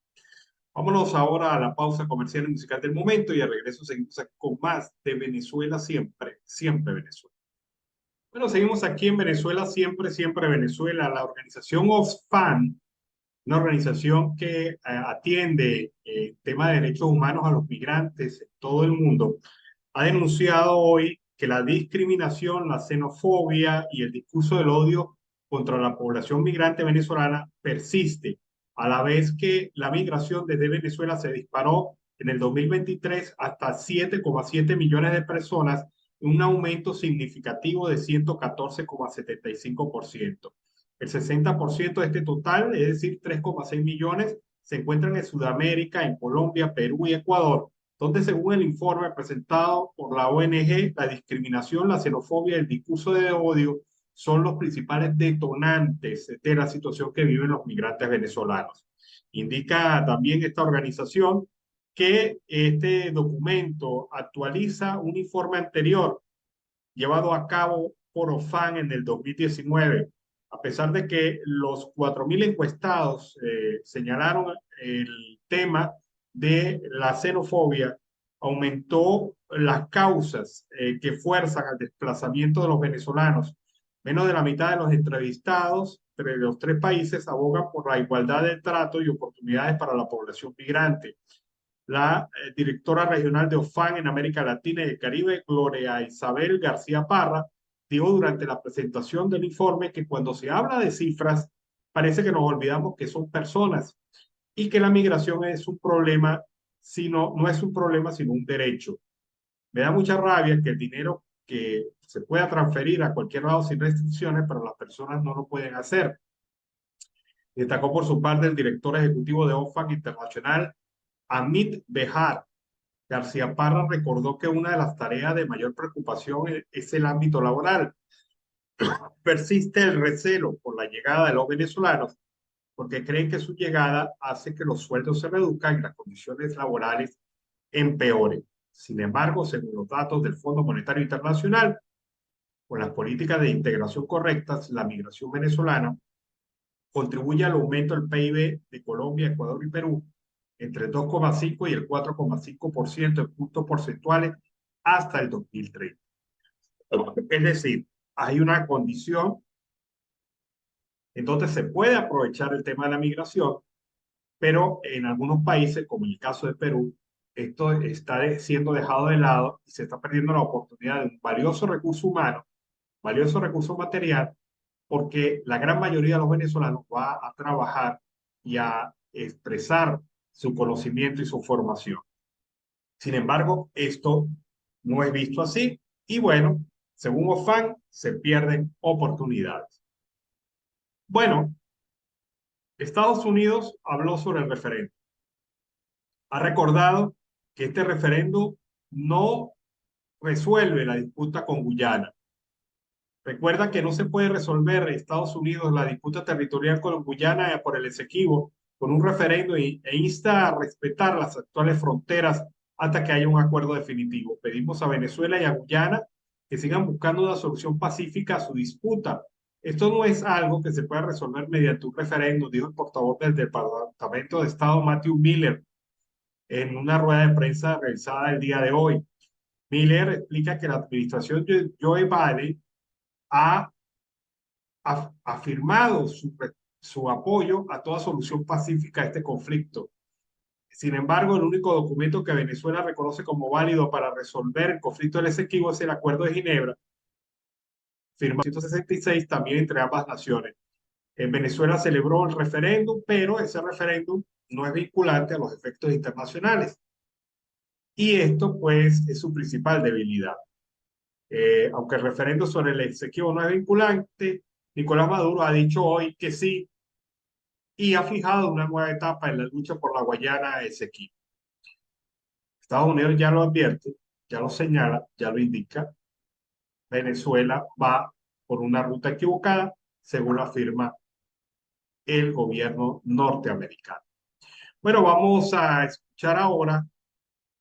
Vámonos ahora a la pausa comercial y musical del momento y al regreso seguimos con más de Venezuela siempre, siempre Venezuela. Bueno, seguimos aquí en Venezuela siempre, siempre Venezuela. La organización Oxfam, una organización que atiende el tema de derechos humanos a los migrantes en todo el mundo, ha denunciado hoy que la discriminación, la xenofobia y el discurso del odio contra la población migrante venezolana persiste, a la vez que la migración desde Venezuela se disparó en el 2023 hasta 7,7 millones de personas, un aumento significativo de 114,75%. El 60% de este total, es decir, 3,6 millones, se encuentran en Sudamérica, en Colombia, Perú y Ecuador, donde según el informe presentado por la ONG, la discriminación, la xenofobia y el discurso de odio son los principales detonantes de la situación que viven los migrantes venezolanos. Indica también esta organización que este documento actualiza un informe anterior llevado a cabo por Oxfam en el 2019. A pesar de que los 4.000 encuestados señalaron el tema de la xenofobia, aumentó las causas que fuerzan al desplazamiento de los venezolanos. Menos de la mitad de los entrevistados entre los tres países abogan por la igualdad de trato y oportunidades para la población migrante. La directora regional de Oxfam en América Latina y el Caribe, Gloria Isabel García Parra, dijo durante la presentación del informe que cuando se habla de cifras, parece que nos olvidamos que son personas y que la migración es un problema, no es un problema, sino un derecho. Me da mucha rabia que el dinero que se pueda transferir a cualquier lado sin restricciones, pero las personas no lo pueden hacer. Destacó por su parte el director ejecutivo de Oxfam Internacional, Amit Behar. García Parra recordó que una de las tareas de mayor preocupación es el ámbito laboral. Persiste el recelo por la llegada de los venezolanos porque creen que su llegada hace que los sueldos se reduzcan y las condiciones laborales empeoren. Sin embargo, según los datos del Fondo Monetario Internacional, con las políticas de integración correctas, la migración venezolana contribuye al aumento del PIB de Colombia, Ecuador y Perú entre el 2,5 y el 4,5% en puntos porcentuales hasta el 2030. Es decir, hay una condición en donde se puede aprovechar el tema de la migración, pero en algunos países, como en el caso de Perú, esto está siendo dejado de lado y se está perdiendo la oportunidad de un valioso recurso humano, valioso recurso material, porque la gran mayoría de los venezolanos va a trabajar y a expresar su conocimiento y su formación. Sin embargo, esto no es visto así y bueno, según Oxfam, se pierden oportunidades. Bueno, Estados Unidos habló sobre el referendo. Ha recordado que este referendo no resuelve la disputa con Guyana. Recuerda que no se puede resolver en Estados Unidos la disputa territorial con Guyana por el Esequibo con un referendo e insta a respetar las actuales fronteras hasta que haya un acuerdo definitivo. Pedimos a Venezuela y a Guyana que sigan buscando una solución pacífica a su disputa. Esto no es algo que se pueda resolver mediante un referendo, dijo el portavoz del Departamento de Estado Matthew Miller en una rueda de prensa realizada el día de hoy. Miller explica que la administración de Joe Biden ha afirmado su apoyo a toda solución pacífica a este conflicto. Sin embargo, el único documento que Venezuela reconoce como válido para resolver el conflicto del Esequibo es el Acuerdo de Ginebra, firmado en 1966 también entre ambas naciones. En Venezuela celebró el referéndum, pero ese referéndum no es vinculante a los efectos internacionales. Y esto, pues, es su principal debilidad. Aunque el referéndum sobre el Esequibo no es vinculante, Nicolás Maduro ha dicho hoy que sí y ha fijado una nueva etapa en la lucha por la Guayana Esequibo. Estados Unidos ya lo advierte, ya lo señala, ya lo indica. Venezuela va por una ruta equivocada, según lo afirma el gobierno norteamericano. Bueno, vamos a escuchar ahora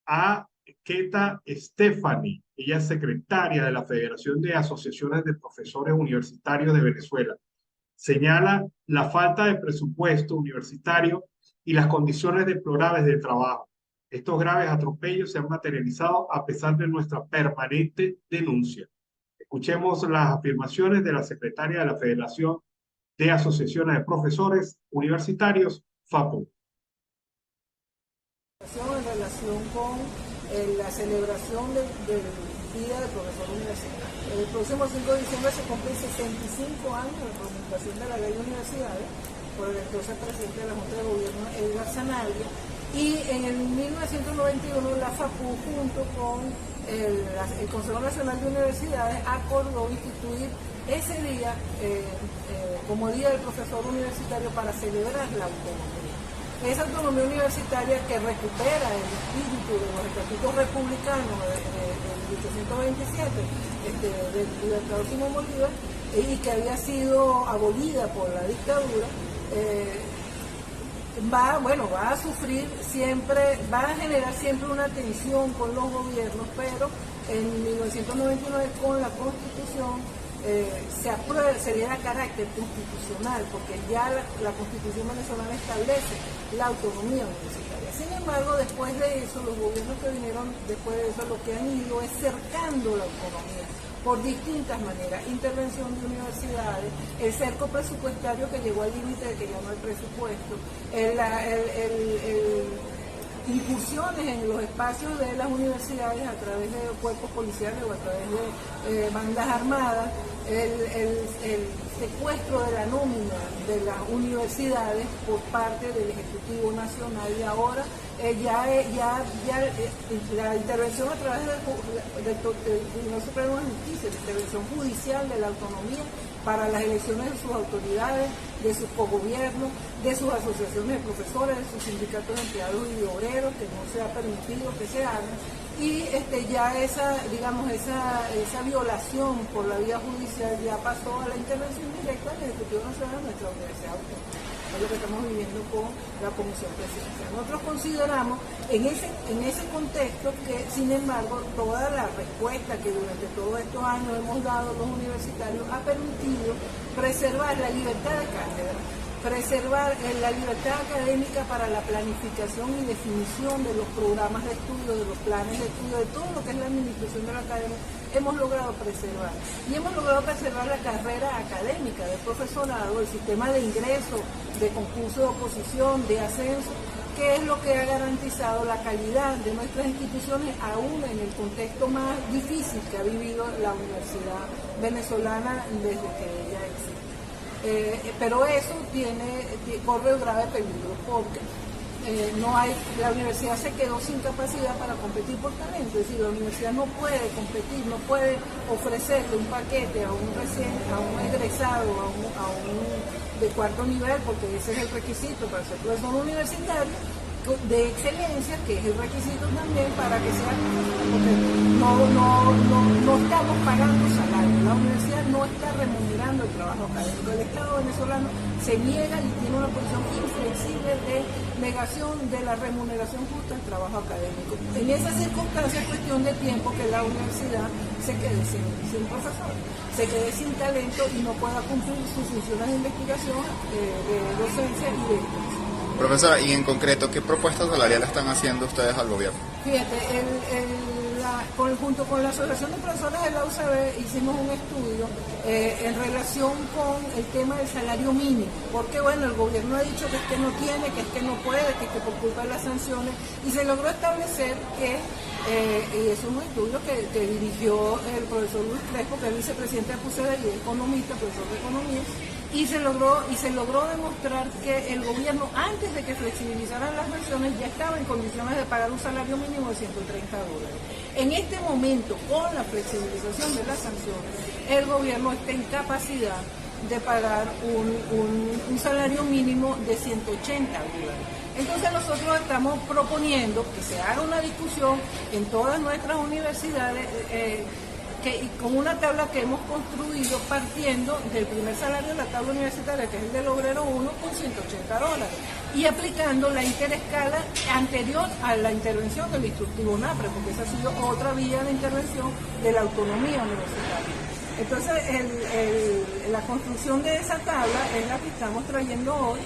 a Keta Stephanie. Ella es secretaria de la Federación de Asociaciones de Profesores Universitarios de Venezuela. Señala la falta de presupuesto universitario y las condiciones deplorables de trabajo. Estos graves atropellos se han materializado a pesar de nuestra permanente denuncia. Escuchemos las afirmaciones de la secretaria de la Federación de Asociaciones de Profesores Universitarios, FAPU. En relación con la celebración del Día del Profesor Universitario. El próximo 5 de diciembre se cumplen 65 años de promulgación de la Ley de Universidades por el entonces presidente de la Junta de Gobierno, Edgar Zanabria, y en el 1991 la FAPU junto con el Consejo Nacional de Universidades acordó instituir ese día como Día del Profesor Universitario para celebrar la autonomía. Esa autonomía universitaria que recupera el espíritu de los estatutos republicanos de 1827 del libertador Simón Bolívar y que había sido abolida por la dictadura, va a sufrir siempre, va a generar siempre una tensión con los gobiernos, pero en 1999 con la Constitución se le da carácter constitucional, porque ya la Constitución venezolana establece la autonomía universitaria. Sin embargo, después de eso, los gobiernos que vinieron después de eso, lo que han ido es cercando la autonomía por distintas maneras: intervención de universidades, el cerco presupuestario que llegó al límite de que ya no hay presupuesto, incursiones en los espacios de las universidades a través de cuerpos policiales o a través de bandas armadas, el secuestro de la nómina de las universidades por parte del Ejecutivo Nacional, y ahora la intervención a través del Tribunal Supremo de Justicia, la intervención judicial de la autonomía para las elecciones de sus autoridades, de sus cogobiernos, de sus asociaciones de profesores, de sus sindicatos de empleados y de obreros, que no se ha permitido que se hagan, y ya esa violación por la vía judicial ya pasó a la intervención directa del Ejecutivo Nacional de nuestra Universidad Autónoma. Es lo que estamos viviendo con la Comisión Presidencial. Nosotros consideramos en ese contexto que, sin embargo, toda la respuesta que durante todos estos años hemos dado los universitarios ha permitido preservar la libertad de cátedra, preservar la libertad académica para la planificación y definición de los programas de estudio, de los planes de estudio, de todo lo que es la administración de la academia. Hemos logrado preservar. Y hemos logrado preservar la carrera académica del profesorado, el sistema de ingreso, de concurso de oposición, de ascenso, que es lo que ha garantizado la calidad de nuestras instituciones, aún en el contexto más difícil que ha vivido la universidad venezolana desde que ella existe. Pero eso corre un grave peligro, porque la universidad se quedó sin capacidad para competir por talento, es decir, la universidad no puede competir, no puede ofrecerle un paquete a un egresado, a un de cuarto nivel, porque ese es el requisito para ser profesor universitario, de excelencia, que es el requisito también para que sea profesor, porque no estamos pagando salario, la universidad no está remunerando el trabajo académico. El Estado venezolano se niega y tiene una posición inflexible de negación de la remuneración justa del trabajo académico. En esa circunstancia es cuestión de tiempo que la universidad se quede sin profesor, se quede sin talento y no pueda cumplir sus funciones de investigación, de docencia y de educación. Profesora, y en concreto, ¿qué propuestas salariales están haciendo ustedes al gobierno? Fíjate, junto con la Asociación de Profesores de la UCB hicimos un estudio en relación con el tema del salario mínimo, porque bueno, el gobierno ha dicho que es que no tiene, que es que no puede, que es que por culpa de las sanciones, y se logró establecer que, y es un estudio que dirigió el profesor Luis Crespo, que es vicepresidente de PUCEDE y economista, profesor de economía, y se logró demostrar que el gobierno, antes de que flexibilizaran las versiones, ya estaba en condiciones de pagar un salario mínimo de $130. En este momento, con la flexibilización de las sanciones, el gobierno está en capacidad de pagar un salario mínimo de $180. Entonces nosotros estamos proponiendo que se haga una discusión en todas nuestras universidades, con una tabla que hemos construido partiendo del primer salario de la tabla universitaria, que es el del obrero 1, con $180, y aplicando la interescala anterior a la intervención del instructivo NAPRE, porque esa ha sido otra vía de intervención de la autonomía universitaria. Entonces, la construcción de esa tabla es la que estamos trayendo hoy,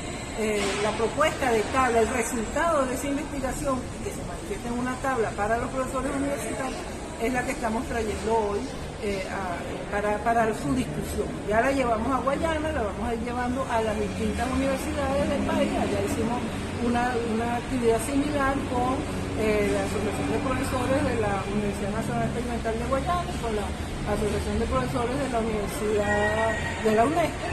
la propuesta de tabla, el resultado de esa investigación, que se manifiesta en una tabla para los profesores universitarios, es la que estamos trayendo hoy para su discusión. Ya la llevamos a Guayana, la vamos a ir llevando a las distintas universidades del país. Allá hicimos una actividad similar con la Asociación de Profesores de la Universidad Nacional Experimental de Guayana y con la Asociación de Profesores de la Universidad de la UNESCO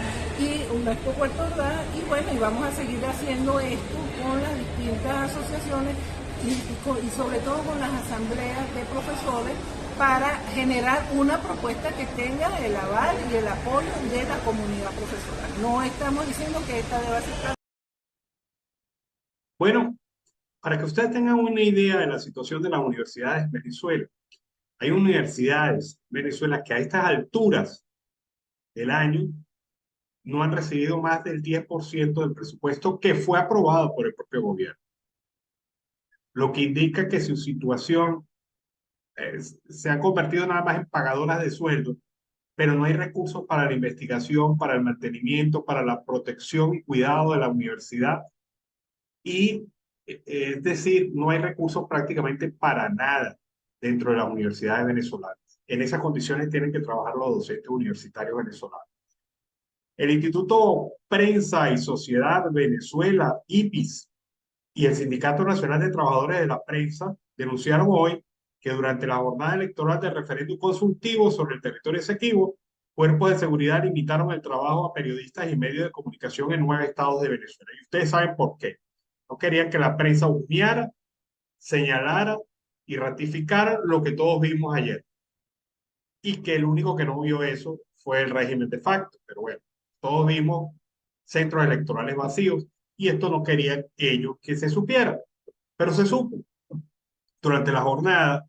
y UNESCO Puerto Ordaz, y bueno, y vamos a seguir haciendo esto con las distintas asociaciones y sobre todo con las asambleas de profesores para generar una propuesta que tenga el aval y el apoyo de la comunidad profesoral. No estamos diciendo que esta deba ser... Bueno, para que ustedes tengan una idea de la situación de las universidades en Venezuela, hay universidades en Venezuela que a estas alturas del año no han recibido más del 10% del presupuesto que fue aprobado por el propio gobierno. Lo que indica que su situación se ha convertido nada más en pagadoras de sueldo, pero no hay recursos para la investigación, para el mantenimiento, para la protección y cuidado de la universidad. Y es decir, no hay recursos prácticamente para nada dentro de las universidades venezolanas. En esas condiciones tienen que trabajar los docentes universitarios venezolanos. El Instituto Prensa y Sociedad Venezuela, IPIS, y el Sindicato Nacional de Trabajadores de la Prensa denunciaron hoy que durante la jornada electoral del referéndum consultivo sobre el territorio Esequibo, cuerpos de seguridad limitaron el trabajo a periodistas y medios de comunicación en 9 estados de Venezuela. Y ustedes saben por qué. No querían que la prensa husmeara, señalara y ratificara lo que todos vimos ayer. Y que el único que no vio eso fue el régimen de facto. Pero bueno, todos vimos centros electorales vacíos y esto no querían ellos que se supiera. Pero se supo. Durante la jornada,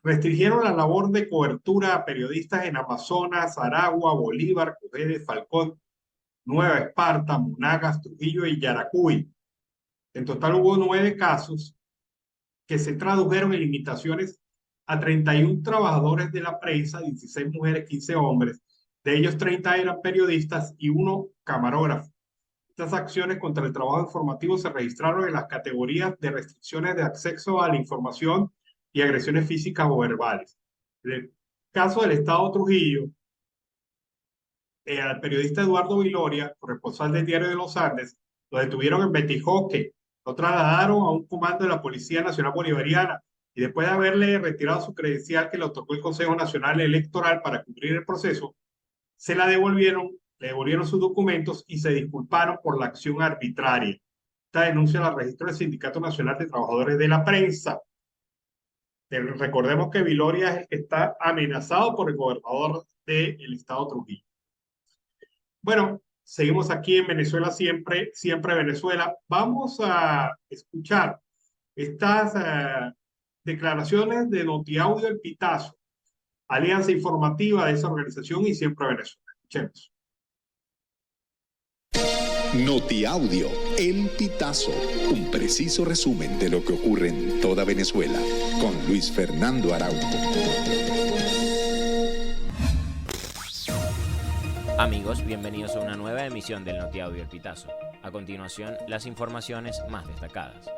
restringieron la labor de cobertura a periodistas en Amazonas, Aragua, Bolívar, Cojedes, Falcón, Nueva Esparta, Monagas, Trujillo y Yaracuy. En total hubo 9 casos que se tradujeron en limitaciones a 31 trabajadores de la prensa, 16 mujeres, 15 hombres. De ellos 30 eran periodistas y 1 camarógrafo. Estas acciones contra el trabajo informativo se registraron en las categorías de restricciones de acceso a la información y agresiones físicas o verbales. En el caso del Estado Trujillo, al periodista Eduardo Viloria, corresponsal del Diario de los Andes, lo detuvieron en Betijoque, lo trasladaron a un comando de la Policía Nacional Bolivariana y después de haberle retirado su credencial que le otorgó el Consejo Nacional Electoral para cumplir el proceso, se la devolvieron, le devolvieron sus documentos y se disculparon por la acción arbitraria. Esta denuncia la registra el Sindicato Nacional de Trabajadores de la Prensa. Recordemos que Viloria es el que está amenazado por el gobernador del estado Trujillo. Bueno, seguimos aquí en Venezuela, siempre, siempre Venezuela. Vamos a escuchar estas declaraciones de Notiaudio El Pitazo, alianza informativa de esa organización y siempre Venezuela. Escuchemos. Notiaudio, El Pitazo, un preciso resumen de lo que ocurre en toda Venezuela, con Luis Fernando Araújo. Amigos, bienvenidos a una nueva emisión del Notiaudio El Pitazo. A continuación, las informaciones más destacadas.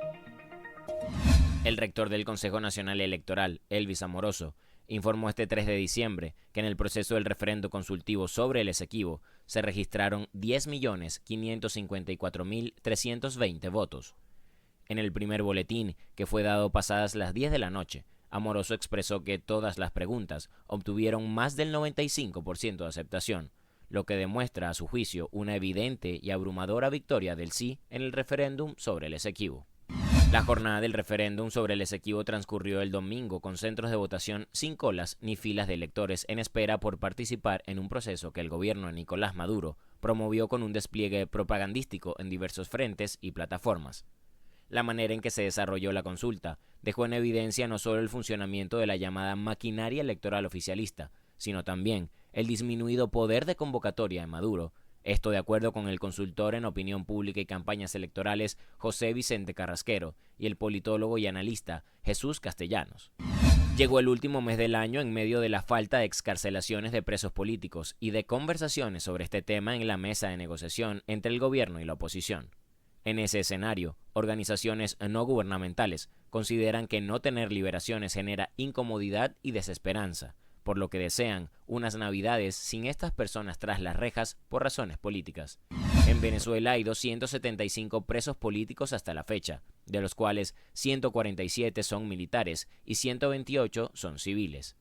El rector del Consejo Nacional Electoral, Elvis Amoroso, informó este 3 de diciembre que en el proceso del referendo consultivo sobre el Esequibo se registraron 10.554.320 votos. En el primer boletín, que fue dado pasadas las 10 de la noche, Amoroso expresó que todas las preguntas obtuvieron más del 95% de aceptación, lo que demuestra a su juicio una evidente y abrumadora victoria del sí en el referéndum sobre el Esequibo. La jornada del referéndum sobre el Esequibo transcurrió el domingo con centros de votación sin colas ni filas de electores en espera por participar en un proceso que el gobierno de Nicolás Maduro promovió con un despliegue propagandístico en diversos frentes y plataformas. La manera en que se desarrolló la consulta dejó en evidencia no solo el funcionamiento de la llamada maquinaria electoral oficialista, sino también el disminuido poder de convocatoria de Maduro. Esto de acuerdo con el consultor en opinión pública y campañas electorales José Vicente Carrasquero y el politólogo y analista Jesús Castellanos. Llegó el último mes del año en medio de la falta de excarcelaciones de presos políticos y de conversaciones sobre este tema en la mesa de negociación entre el gobierno y la oposición. En ese escenario, organizaciones no gubernamentales consideran que no tener liberaciones genera incomodidad y desesperanza, por lo que desean unas navidades sin estas personas tras las rejas por razones políticas. En Venezuela hay 275 presos políticos hasta la fecha, de los cuales 147 son militares y 128 son civiles.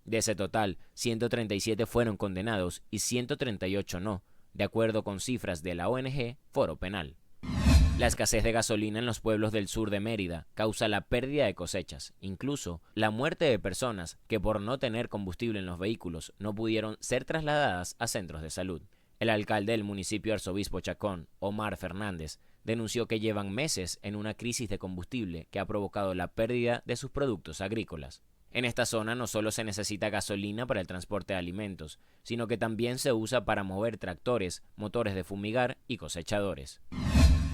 De ese total, 137 fueron condenados y 138 no, de acuerdo con cifras de la ONG Foro Penal. La escasez de gasolina en los pueblos del sur de Mérida causa la pérdida de cosechas, incluso la muerte de personas que por no tener combustible en los vehículos no pudieron ser trasladadas a centros de salud. El alcalde del municipio Arzobispo Chacón, Omar Fernández, denunció que llevan meses en una crisis de combustible que ha provocado la pérdida de sus productos agrícolas. En esta zona no solo se necesita gasolina para el transporte de alimentos, sino que también se usa para mover tractores, motores de fumigar y cosechadores.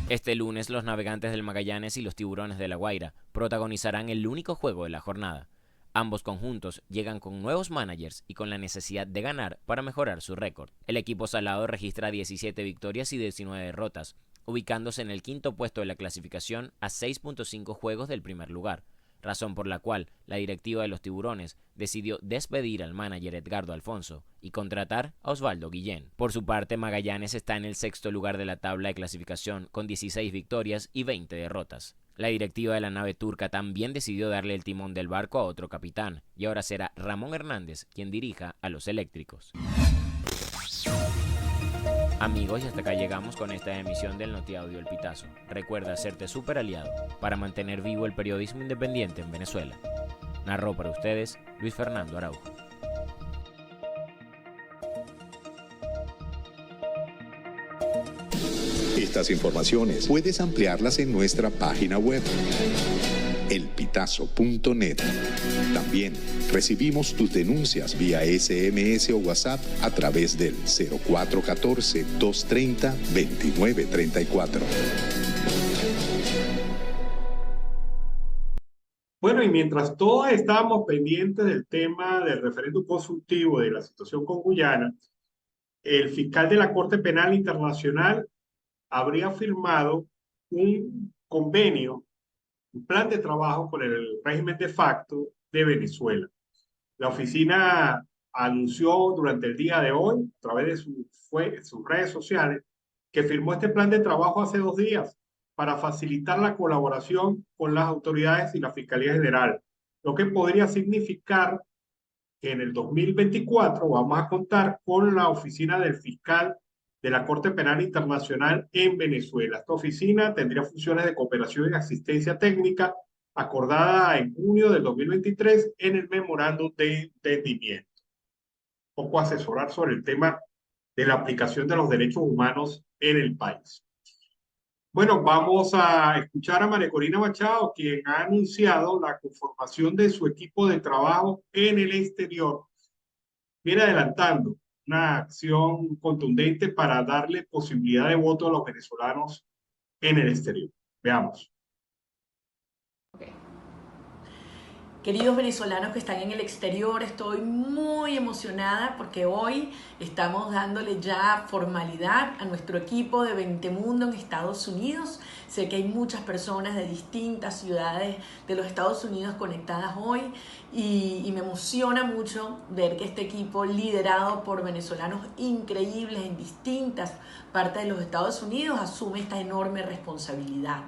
Este lunes los navegantes del Magallanes y los Tiburones de La Guaira protagonizarán el único juego de la jornada. Ambos conjuntos llegan con nuevos managers y con la necesidad de ganar para mejorar su récord. El equipo salado registra 17 victorias y 19 derrotas, ubicándose en el quinto puesto de la clasificación a 6.5 juegos del primer lugar, razón por la cual la directiva de los Tiburones decidió despedir al manager Edgardo Alfonso y contratar a Osvaldo Guillén. Por su parte, Magallanes está en el sexto lugar de la tabla de clasificación con 16 victorias y 20 derrotas. La directiva de la nave turca también decidió darle el timón del barco a otro capitán, y ahora será Ramón Hernández quien dirija a los eléctricos. Amigos, y hasta acá llegamos con esta emisión del Notiaudio El Pitazo. Recuerda hacerte súper aliado para mantener vivo el periodismo independiente en Venezuela. Narró para ustedes Luis Fernando Araújo. Estas informaciones puedes ampliarlas en nuestra página web, elpitazo.net. También recibimos tus denuncias vía SMS o WhatsApp a través del 0414-230-2934. Bueno, y mientras todos estábamos pendientes del tema del referéndum consultivo de la situación con Guyana, el fiscal de la Corte Penal Internacional habría firmado un convenio, un plan de trabajo con el régimen de facto de Venezuela. La oficina anunció durante el día de hoy, a través de sus redes sociales, que firmó este plan de trabajo hace 2 días para facilitar la colaboración con las autoridades y la Fiscalía General, lo que podría significar que en el 2024 vamos a contar con la oficina del fiscal de la Corte Penal Internacional en Venezuela. Esta oficina tendría funciones de cooperación y asistencia técnica acordada en junio del 2023 en el memorándum de entendimiento. Un poco asesorar sobre el tema de la aplicación de los derechos humanos en el país. Bueno, vamos a escuchar a María Corina Machado, quien ha anunciado la conformación de su equipo de trabajo en el exterior. Viene adelantando una acción contundente para darle posibilidad de voto a los venezolanos en el exterior. Veamos. Queridos venezolanos que están en el exterior, estoy muy emocionada porque hoy estamos dándole ya formalidad a nuestro equipo de 20 Mundo en Estados Unidos. Sé que hay muchas personas de distintas ciudades de los Estados Unidos conectadas hoy y me emociona mucho ver que este equipo liderado por venezolanos increíbles en distintas partes de los Estados Unidos asume esta enorme responsabilidad.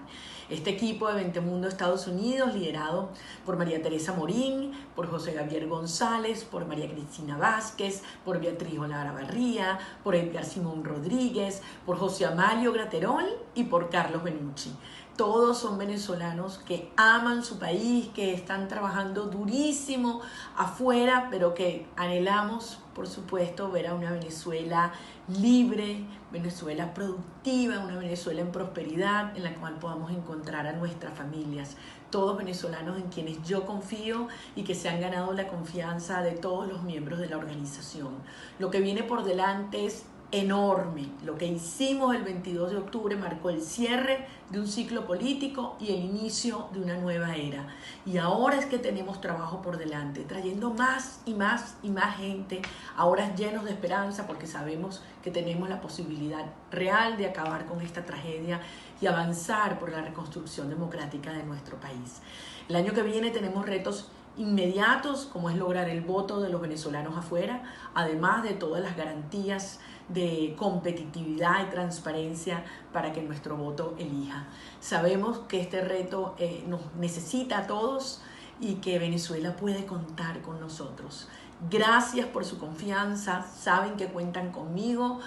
Este equipo de 20 Mundo Estados Unidos, liderado por María Teresa Morín, por José Gabriel González, por María Cristina Vázquez, por Beatriz Olara Barría, por Edgar Simón Rodríguez, por José Amalio Graterol y por Carlos Benucci. Todos son venezolanos que aman su país, que están trabajando durísimo afuera, pero que anhelamos, por supuesto, ver a una Venezuela libre, Venezuela productiva, una Venezuela en prosperidad, en la cual podamos encontrar a nuestras familias. Todos venezolanos en quienes yo confío y que se han ganado la confianza de todos los miembros de la organización. Lo que viene por delante es enorme. Lo que hicimos el 22 de octubre marcó el cierre de un ciclo político y el inicio de una nueva era. Y ahora es que tenemos trabajo por delante, trayendo más y más y más gente, ahora llenos de esperanza porque sabemos que tenemos la posibilidad real de acabar con esta tragedia y avanzar por la reconstrucción democrática de nuestro país. El año que viene tenemos retos inmediatos, como es lograr el voto de los venezolanos afuera, además de todas las garantías de competitividad y transparencia para que nuestro voto elija. Sabemos que este reto nos necesita a todos y que Venezuela puede contar con nosotros. Gracias por su confianza, saben que cuentan conmigo.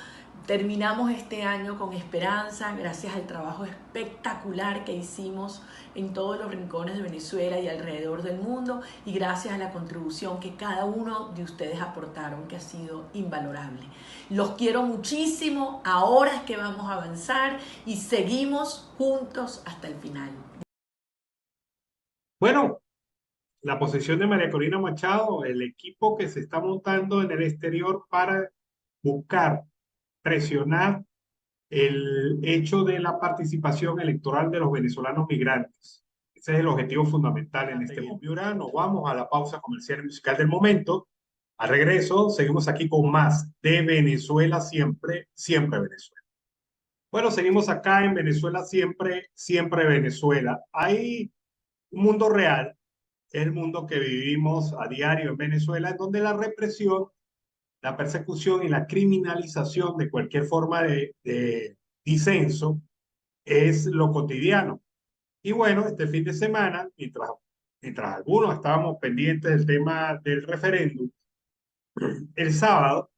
Terminamos este año con esperanza, gracias al trabajo espectacular que hicimos en todos los rincones de Venezuela y alrededor del mundo, y gracias a la contribución que cada uno de ustedes aportaron, que ha sido invalorable. Los quiero muchísimo, ahora es que vamos a avanzar y seguimos juntos hasta el final. Bueno, la posición de María Corina Machado, el equipo que se está montando en el exterior para buscar presionar el hecho de la participación electoral de los venezolanos migrantes. Ese es el objetivo fundamental en este momento. Y ahora nos vamos a la pausa comercial y musical del momento. Al regreso, seguimos aquí con más de Venezuela siempre, siempre Venezuela. Bueno, seguimos acá en Venezuela siempre, siempre Venezuela. Hay un mundo real, el mundo que vivimos a diario en Venezuela, en donde la represión, la persecución y la criminalización de cualquier forma de disenso es lo cotidiano. Y bueno, este fin de semana, mientras algunos estábamos pendientes del tema del referéndum, el sábado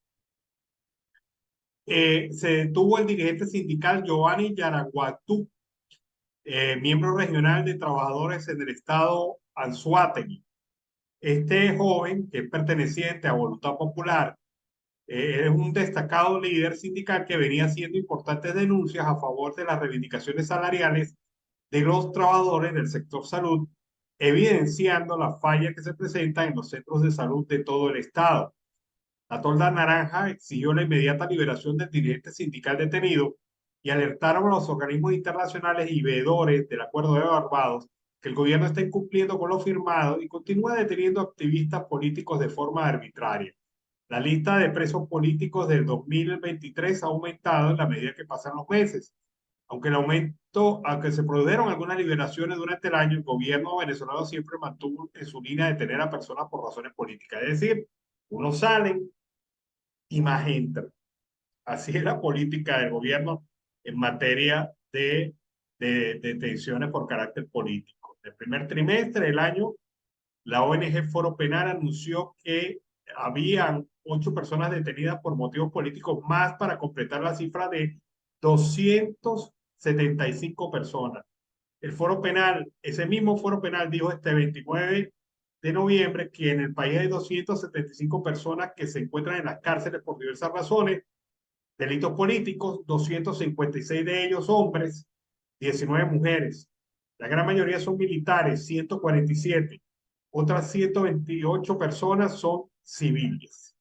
se detuvo el dirigente sindical Giovanni Yaraguatú, miembro regional de trabajadores en el estado Anzoátegui. Este joven, que es perteneciente a Voluntad Popular, es un destacado líder sindical que venía haciendo importantes denuncias a favor de las reivindicaciones salariales de los trabajadores del sector salud, evidenciando las fallas que se presentan en los centros de salud de todo el estado. La Tolda Naranja exigió la inmediata liberación del dirigente sindical detenido y alertaron a los organismos internacionales y veedores del Acuerdo de Barbados que el gobierno está incumpliendo con lo firmado y continúa deteniendo activistas políticos de forma arbitraria. La lista de presos políticos del 2023 ha aumentado en la medida que pasan los meses. Aunque se produjeron algunas liberaciones durante el año, el gobierno venezolano siempre mantuvo en su línea de detener a personas por razones políticas. Es decir, unos salen y más entran. Así es la política del gobierno en materia de detenciones por carácter político. En el primer trimestre del año, la ONG Foro Penal anunció que habían 8 personas detenidas por motivos políticos más para completar la cifra de 275 personas. El foro penal, ese mismo foro penal dijo este 29 de noviembre que en el país hay 275 personas que se encuentran en las cárceles por diversas razones, delitos políticos, 256 de ellos hombres, 19 mujeres. La gran mayoría son militares, 147. Otras 128 personas son civiles.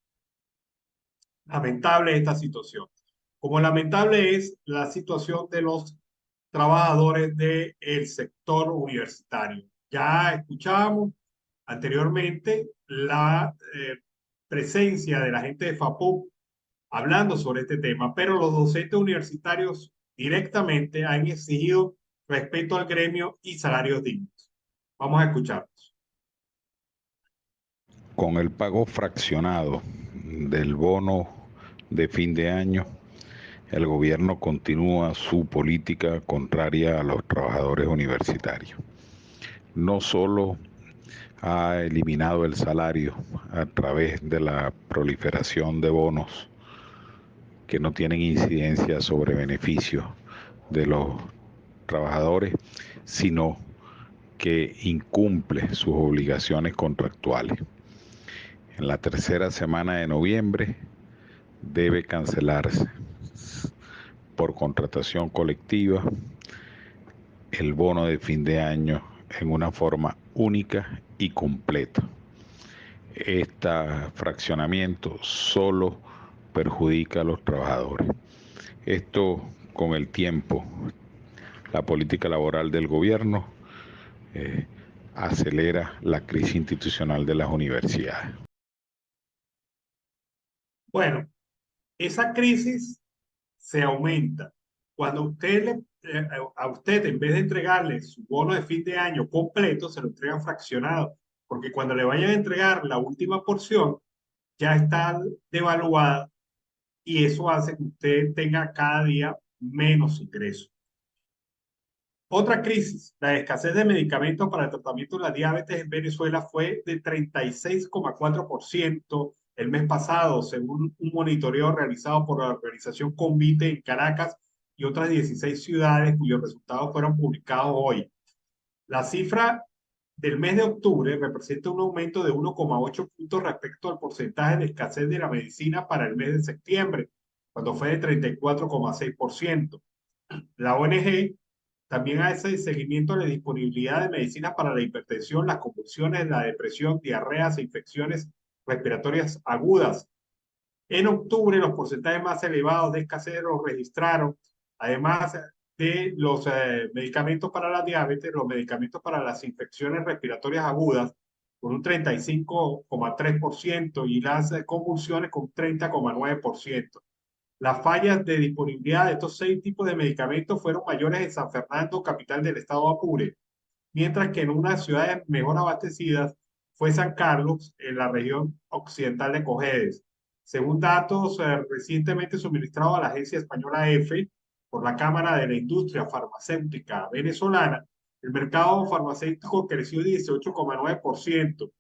Lamentable esta situación. Como lamentable es la situación de los trabajadores del sector universitario. Ya escuchábamos anteriormente la presencia de la gente de FAPUC hablando sobre este tema, pero los docentes universitarios directamente han exigido respeto al gremio y salarios dignos. Vamos a escucharlos. Con el pago fraccionado del bono de fin de año, el gobierno continúa su política contraria a los trabajadores universitarios. No solo ha eliminado el salario a través de la proliferación de bonos que no tienen incidencia sobre beneficios de los trabajadores, sino que incumple sus obligaciones contractuales. En la tercera semana de noviembre debe cancelarse por contratación colectiva el bono de fin de año en una forma única y completa. Este fraccionamiento solo perjudica a los trabajadores. Esto, con el tiempo, la política laboral del gobierno acelera la crisis institucional de las universidades. Bueno, esa crisis se aumenta. Cuando a usted, en vez de entregarle su bono de fin de año completo, se lo entregan fraccionado, porque cuando le vayan a entregar la última porción, ya está devaluada y eso hace que usted tenga cada día menos ingresos. Otra crisis, la escasez de medicamentos para el tratamiento de la diabetes en Venezuela fue de 36,4% el mes pasado, según un monitoreo realizado por la organización Convite en Caracas y otras 16 ciudades cuyos resultados fueron publicados hoy. La cifra del mes de octubre representa un aumento de 1,8 puntos respecto al porcentaje de escasez de la medicina para el mes de septiembre, cuando fue de 34,6%. La ONG también hace seguimiento a la disponibilidad de medicinas para la hipertensión, las convulsiones, la depresión, diarreas e infecciones respiratorias agudas. En octubre, los porcentajes más elevados de escasez los registraron, además de los medicamentos para la diabetes, los medicamentos para las infecciones respiratorias agudas, con un 35,3%, y las convulsiones con 30,9%. Las fallas de disponibilidad de estos 6 tipos de medicamentos fueron mayores en San Fernando, capital del estado Apure, mientras que en unas ciudades mejor abastecidas fue San Carlos, en la región occidental de Cojedes. Según datos recientemente suministrados a la agencia española EFE por la Cámara de la Industria Farmacéutica Venezolana, el mercado farmacéutico creció 18,9%,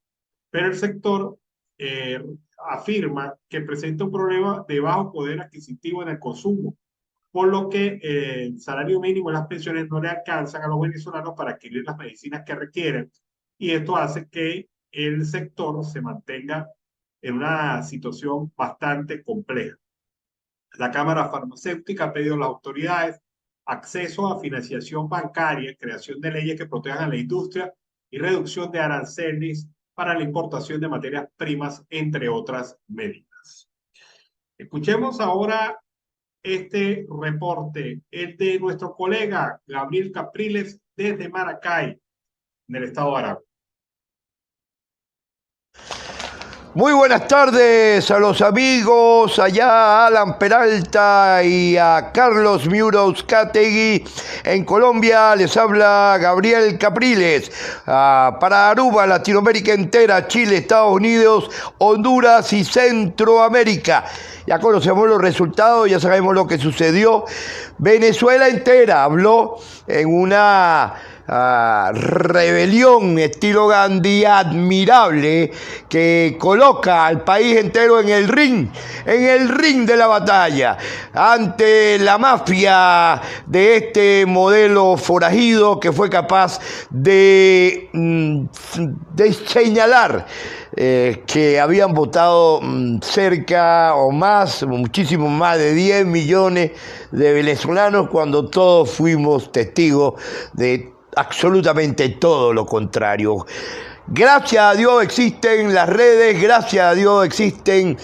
pero el sector afirma que presenta un problema de bajo poder adquisitivo en el consumo, por lo que el salario mínimo y las pensiones no le alcanzan a los venezolanos para adquirir las medicinas que requieren, y esto hace que el sector se mantenga en una situación bastante compleja. La Cámara Farmacéutica ha pedido a las autoridades acceso a financiación bancaria, creación de leyes que protejan a la industria y reducción de aranceles para la importación de materias primas, entre otras medidas. Escuchemos ahora este reporte, el de nuestro colega Gabriel Capriles desde Maracay, en el estado de Aragua. Muy buenas tardes a los amigos, allá a Alan Peralta y a Carlos Miurauzcategui. En Colombia les habla Gabriel Capriles. Para Aruba, Latinoamérica entera, Chile, Estados Unidos, Honduras y Centroamérica. Ya conocemos los resultados, ya sabemos lo que sucedió. Venezuela entera habló en una rebelión estilo Gandhi admirable que coloca al país entero en el ring de la batalla, ante la mafia de este modelo forajido que fue capaz de señalar que habían votado cerca o más, muchísimo más de 10 millones de venezolanos, cuando todos fuimos testigos de absolutamente todo lo contrario. Gracias a Dios existen las redes, gracias a Dios existen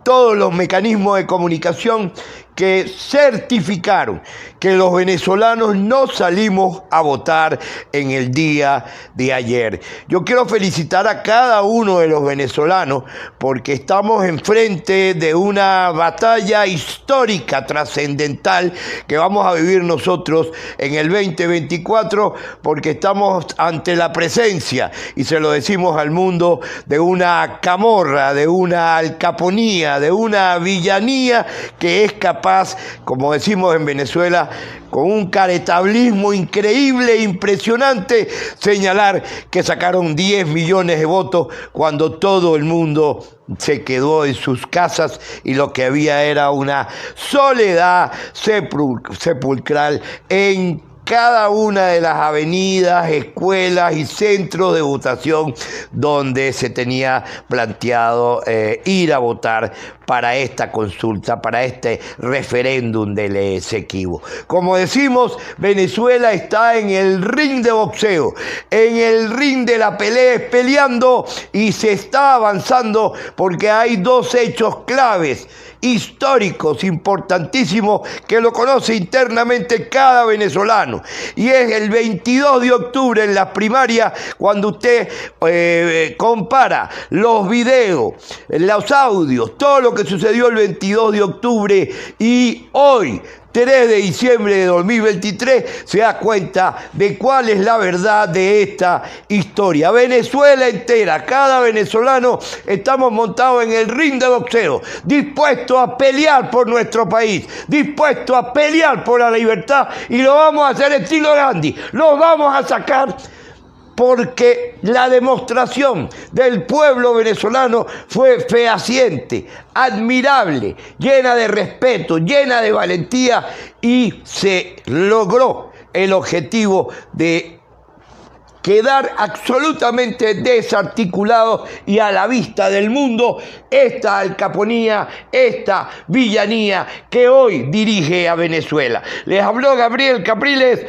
todos los mecanismos de comunicación que certificaron que los venezolanos no salimos a votar en el día de ayer. Yo quiero felicitar a cada uno de los venezolanos porque estamos enfrente de una batalla histórica, trascendental, que vamos a vivir nosotros en el 2024, porque estamos ante la presencia, y se lo decimos al mundo, de una camorra, de una alcaponía, de una villanía que es capaz, como decimos en Venezuela, con un caretablismo increíble, impresionante, señalar que sacaron 10 millones de votos cuando todo el mundo se quedó en sus casas y lo que había era una soledad sepulcral en cada una de las avenidas, escuelas y centros de votación donde se tenía planteado ir a votar para esta consulta, para este referéndum del Esequibo. Como decimos, Venezuela está en el ring de boxeo, en el ring de la pelea, peleando, y se está avanzando porque hay dos hechos claves, históricos, importantísimos, que lo conoce internamente cada venezolano, y es el 22 de octubre en las primarias, cuando usted compara los videos, los audios, todo lo que sucedió el 22 de octubre y hoy, 3 de diciembre de 2023, se da cuenta de cuál es la verdad de esta historia. Venezuela entera, cada venezolano, estamos montados en el ring de boxeo, dispuestos a pelear por nuestro país, dispuestos a pelear por la libertad, y lo vamos a hacer estilo Gandhi, los vamos a sacar, porque la demostración del pueblo venezolano fue fehaciente, admirable, llena de respeto, llena de valentía, y se logró el objetivo de quedar absolutamente desarticulado y a la vista del mundo esta alcaponía, esta villanía que hoy dirige a Venezuela. Les habló Gabriel Capriles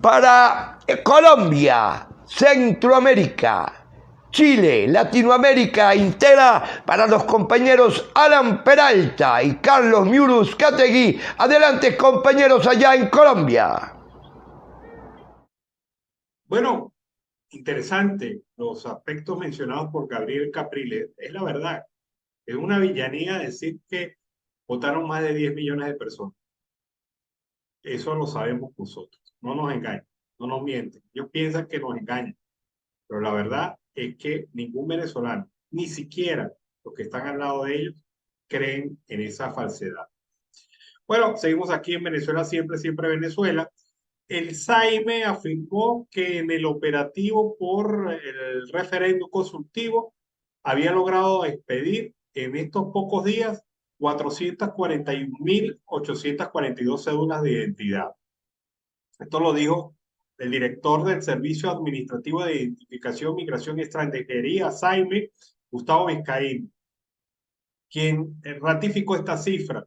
para Colombia, Centroamérica, Chile, Latinoamérica entera, para los compañeros Alan Peralta y Carlos Miuruzcategui. Adelante, compañeros, allá en Colombia. Bueno, interesante los aspectos mencionados por Gabriel Capriles. Es la verdad, es una villanía decir que votaron más de 10 millones de personas. Eso lo sabemos nosotros. No nos engañen, no nos mienten. Ellos piensan que nos engañan, pero la verdad es que ningún venezolano, ni siquiera los que están al lado de ellos, creen en esa falsedad. Bueno, seguimos aquí en Venezuela, siempre, siempre Venezuela. El SAIME afirmó que en el operativo por el referéndum consultivo había logrado expedir en estos pocos días 441.842 cédulas de identidad. Esto lo dijo el director del Servicio Administrativo de Identificación, Migración y Extranjería, SAIME, Gustavo Vizcaíno, quien ratificó esta cifra.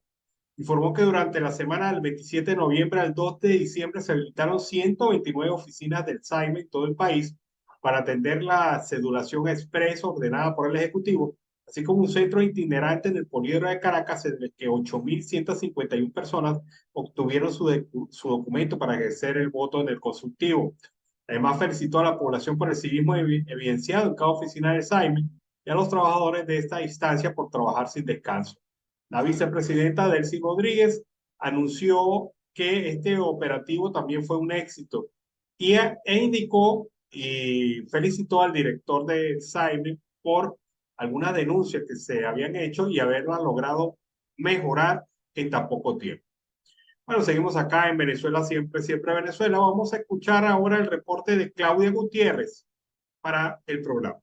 Informó que durante la semana del 27 de noviembre al 2 de diciembre se habilitaron 129 oficinas del SAIME en todo el país para atender la cedulación expresa ordenada por el Ejecutivo, así como un centro itinerante en el Poliedro de Caracas, en el que 8.151 personas obtuvieron su documento para ejercer el voto en el consultivo. Además, felicitó a la población por el civismo evidenciado en cada oficina del SAIME y a los trabajadores de esta instancia por trabajar sin descanso. La vicepresidenta Delcy Rodríguez anunció que este operativo también fue un éxito e indicó y felicitó al director de SAIME por algunas denuncias que se habían hecho y haberlas logrado mejorar en tan poco tiempo. Bueno, seguimos acá en Venezuela, siempre, siempre Venezuela. Vamos a escuchar ahora el reporte de Claudia Gutiérrez para el programa.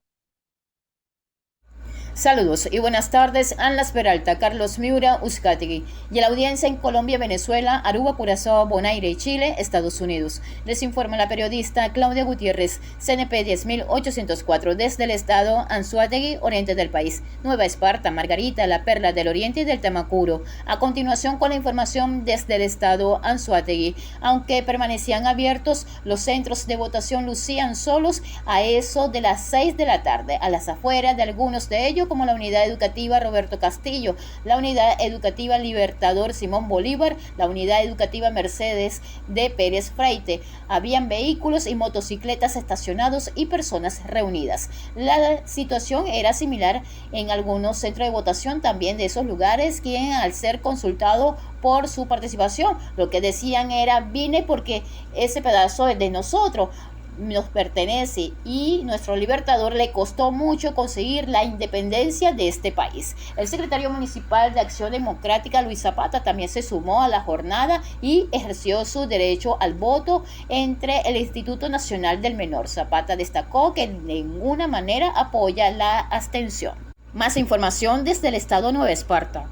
Saludos y buenas tardes, Anlas Peralta, Carlos Miura, Uzcategui y la audiencia en Colombia, Venezuela, Aruba, Curazao, Bonaire y Chile, Estados Unidos. Les informa la periodista Claudia Gutiérrez, CNP 10804, desde el estado Anzoátegui, oriente del país, Nueva Esparta, Margarita, La Perla del Oriente y del Tamacuro. A continuación con la información desde el estado Anzoátegui. Aunque permanecían abiertos, los centros de votación lucían solos a eso de las 6 de la tarde, a las afueras de algunos de ellos, como la Unidad Educativa Roberto Castillo, la Unidad Educativa Libertador Simón Bolívar, la Unidad Educativa Mercedes de Pérez Freite. Habían vehículos y motocicletas estacionados y personas reunidas. La situación era similar en algunos centros de votación también de esos lugares, quien al ser consultado por su participación, lo que decían era: vine porque ese pedazo es de nosotros, nos pertenece, y nuestro libertador le costó mucho conseguir la independencia de este país. El secretario municipal de Acción Democrática, Luis Zapata, también se sumó a la jornada y ejerció su derecho al voto entre el Instituto Nacional del Menor. Zapata destacó que de ninguna manera apoya la abstención. Más información desde el estado Nueva Esparta.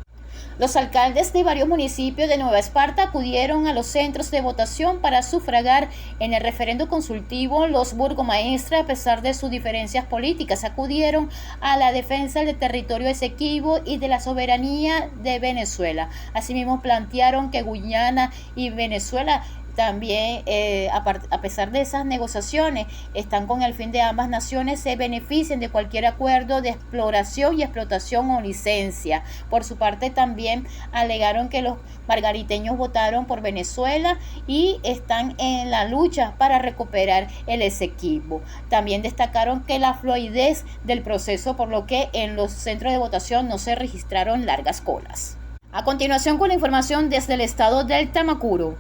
Los alcaldes de varios municipios de Nueva Esparta acudieron a los centros de votación para sufragar en el referendo consultivo. Los burgomaestres, a pesar de sus diferencias políticas, acudieron a la defensa del territorio Esequibo y de la soberanía de Venezuela. Asimismo, plantearon que Guyana y Venezuela también, a pesar de esas negociaciones, están con el fin de ambas naciones se beneficien de cualquier acuerdo de exploración y explotación o licencia. Por su parte, también alegaron que los margariteños votaron por Venezuela y están en la lucha para recuperar el Esequibo. También destacaron que la fluidez del proceso, por lo que en los centros de votación no se registraron largas colas. A continuación, con la información desde el estado del Tamacuro.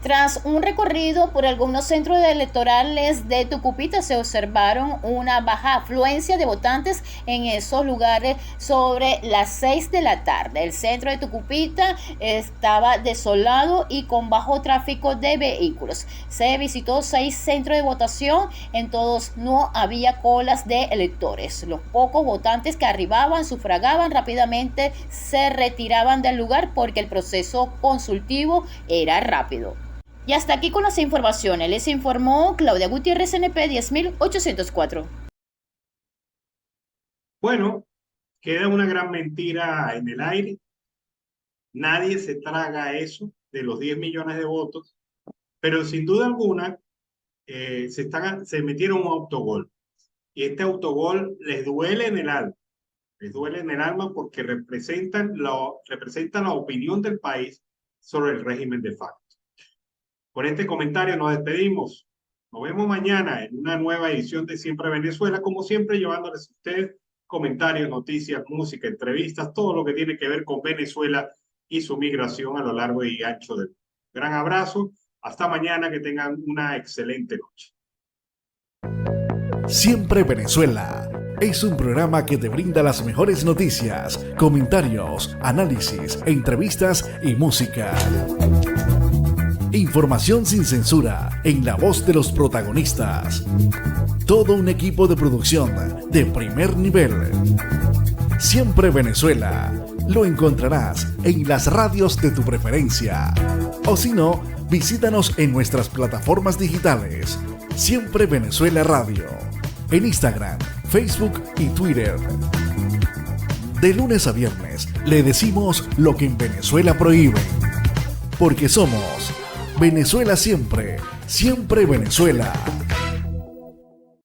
Tras un recorrido por algunos centros electorales de Tucupita, se observaron una baja afluencia de votantes en esos lugares sobre las 6 de la tarde. El centro de Tucupita estaba desolado y con bajo tráfico de vehículos. Se visitó 6 centros de votación, en todos no había colas de electores. Los pocos votantes que arribaban sufragaban rápidamente, se retiraban del lugar porque el proceso consultivo era rápido. Y hasta aquí con las informaciones. Les informó Claudia Gutiérrez, NP 10804. Bueno, queda una gran mentira en el aire. Nadie se traga eso de los 10 millones de votos, pero sin duda alguna se metieron un autogol. Y este autogol les duele en el alma. Les duele en el alma porque representan la opinión del país sobre el régimen de facto. Con este comentario nos despedimos. Nos vemos mañana en una nueva edición de Siempre Venezuela, como siempre llevándoles a ustedes comentarios, noticias, música, entrevistas, todo lo que tiene que ver con Venezuela y su migración a lo largo y ancho del mundo. Gran abrazo, hasta mañana, que tengan una excelente noche. Siempre Venezuela es un programa que te brinda las mejores noticias, comentarios, análisis, entrevistas y música. Información sin censura, en la voz de los protagonistas. Todo un equipo de producción de primer nivel. Siempre Venezuela. Lo encontrarás en las radios de tu preferencia. O si no, visítanos en nuestras plataformas digitales. Siempre Venezuela Radio. En Instagram, Facebook y Twitter. De lunes a viernes, le decimos lo que en Venezuela prohíben. Porque somos Venezuela siempre, siempre Venezuela.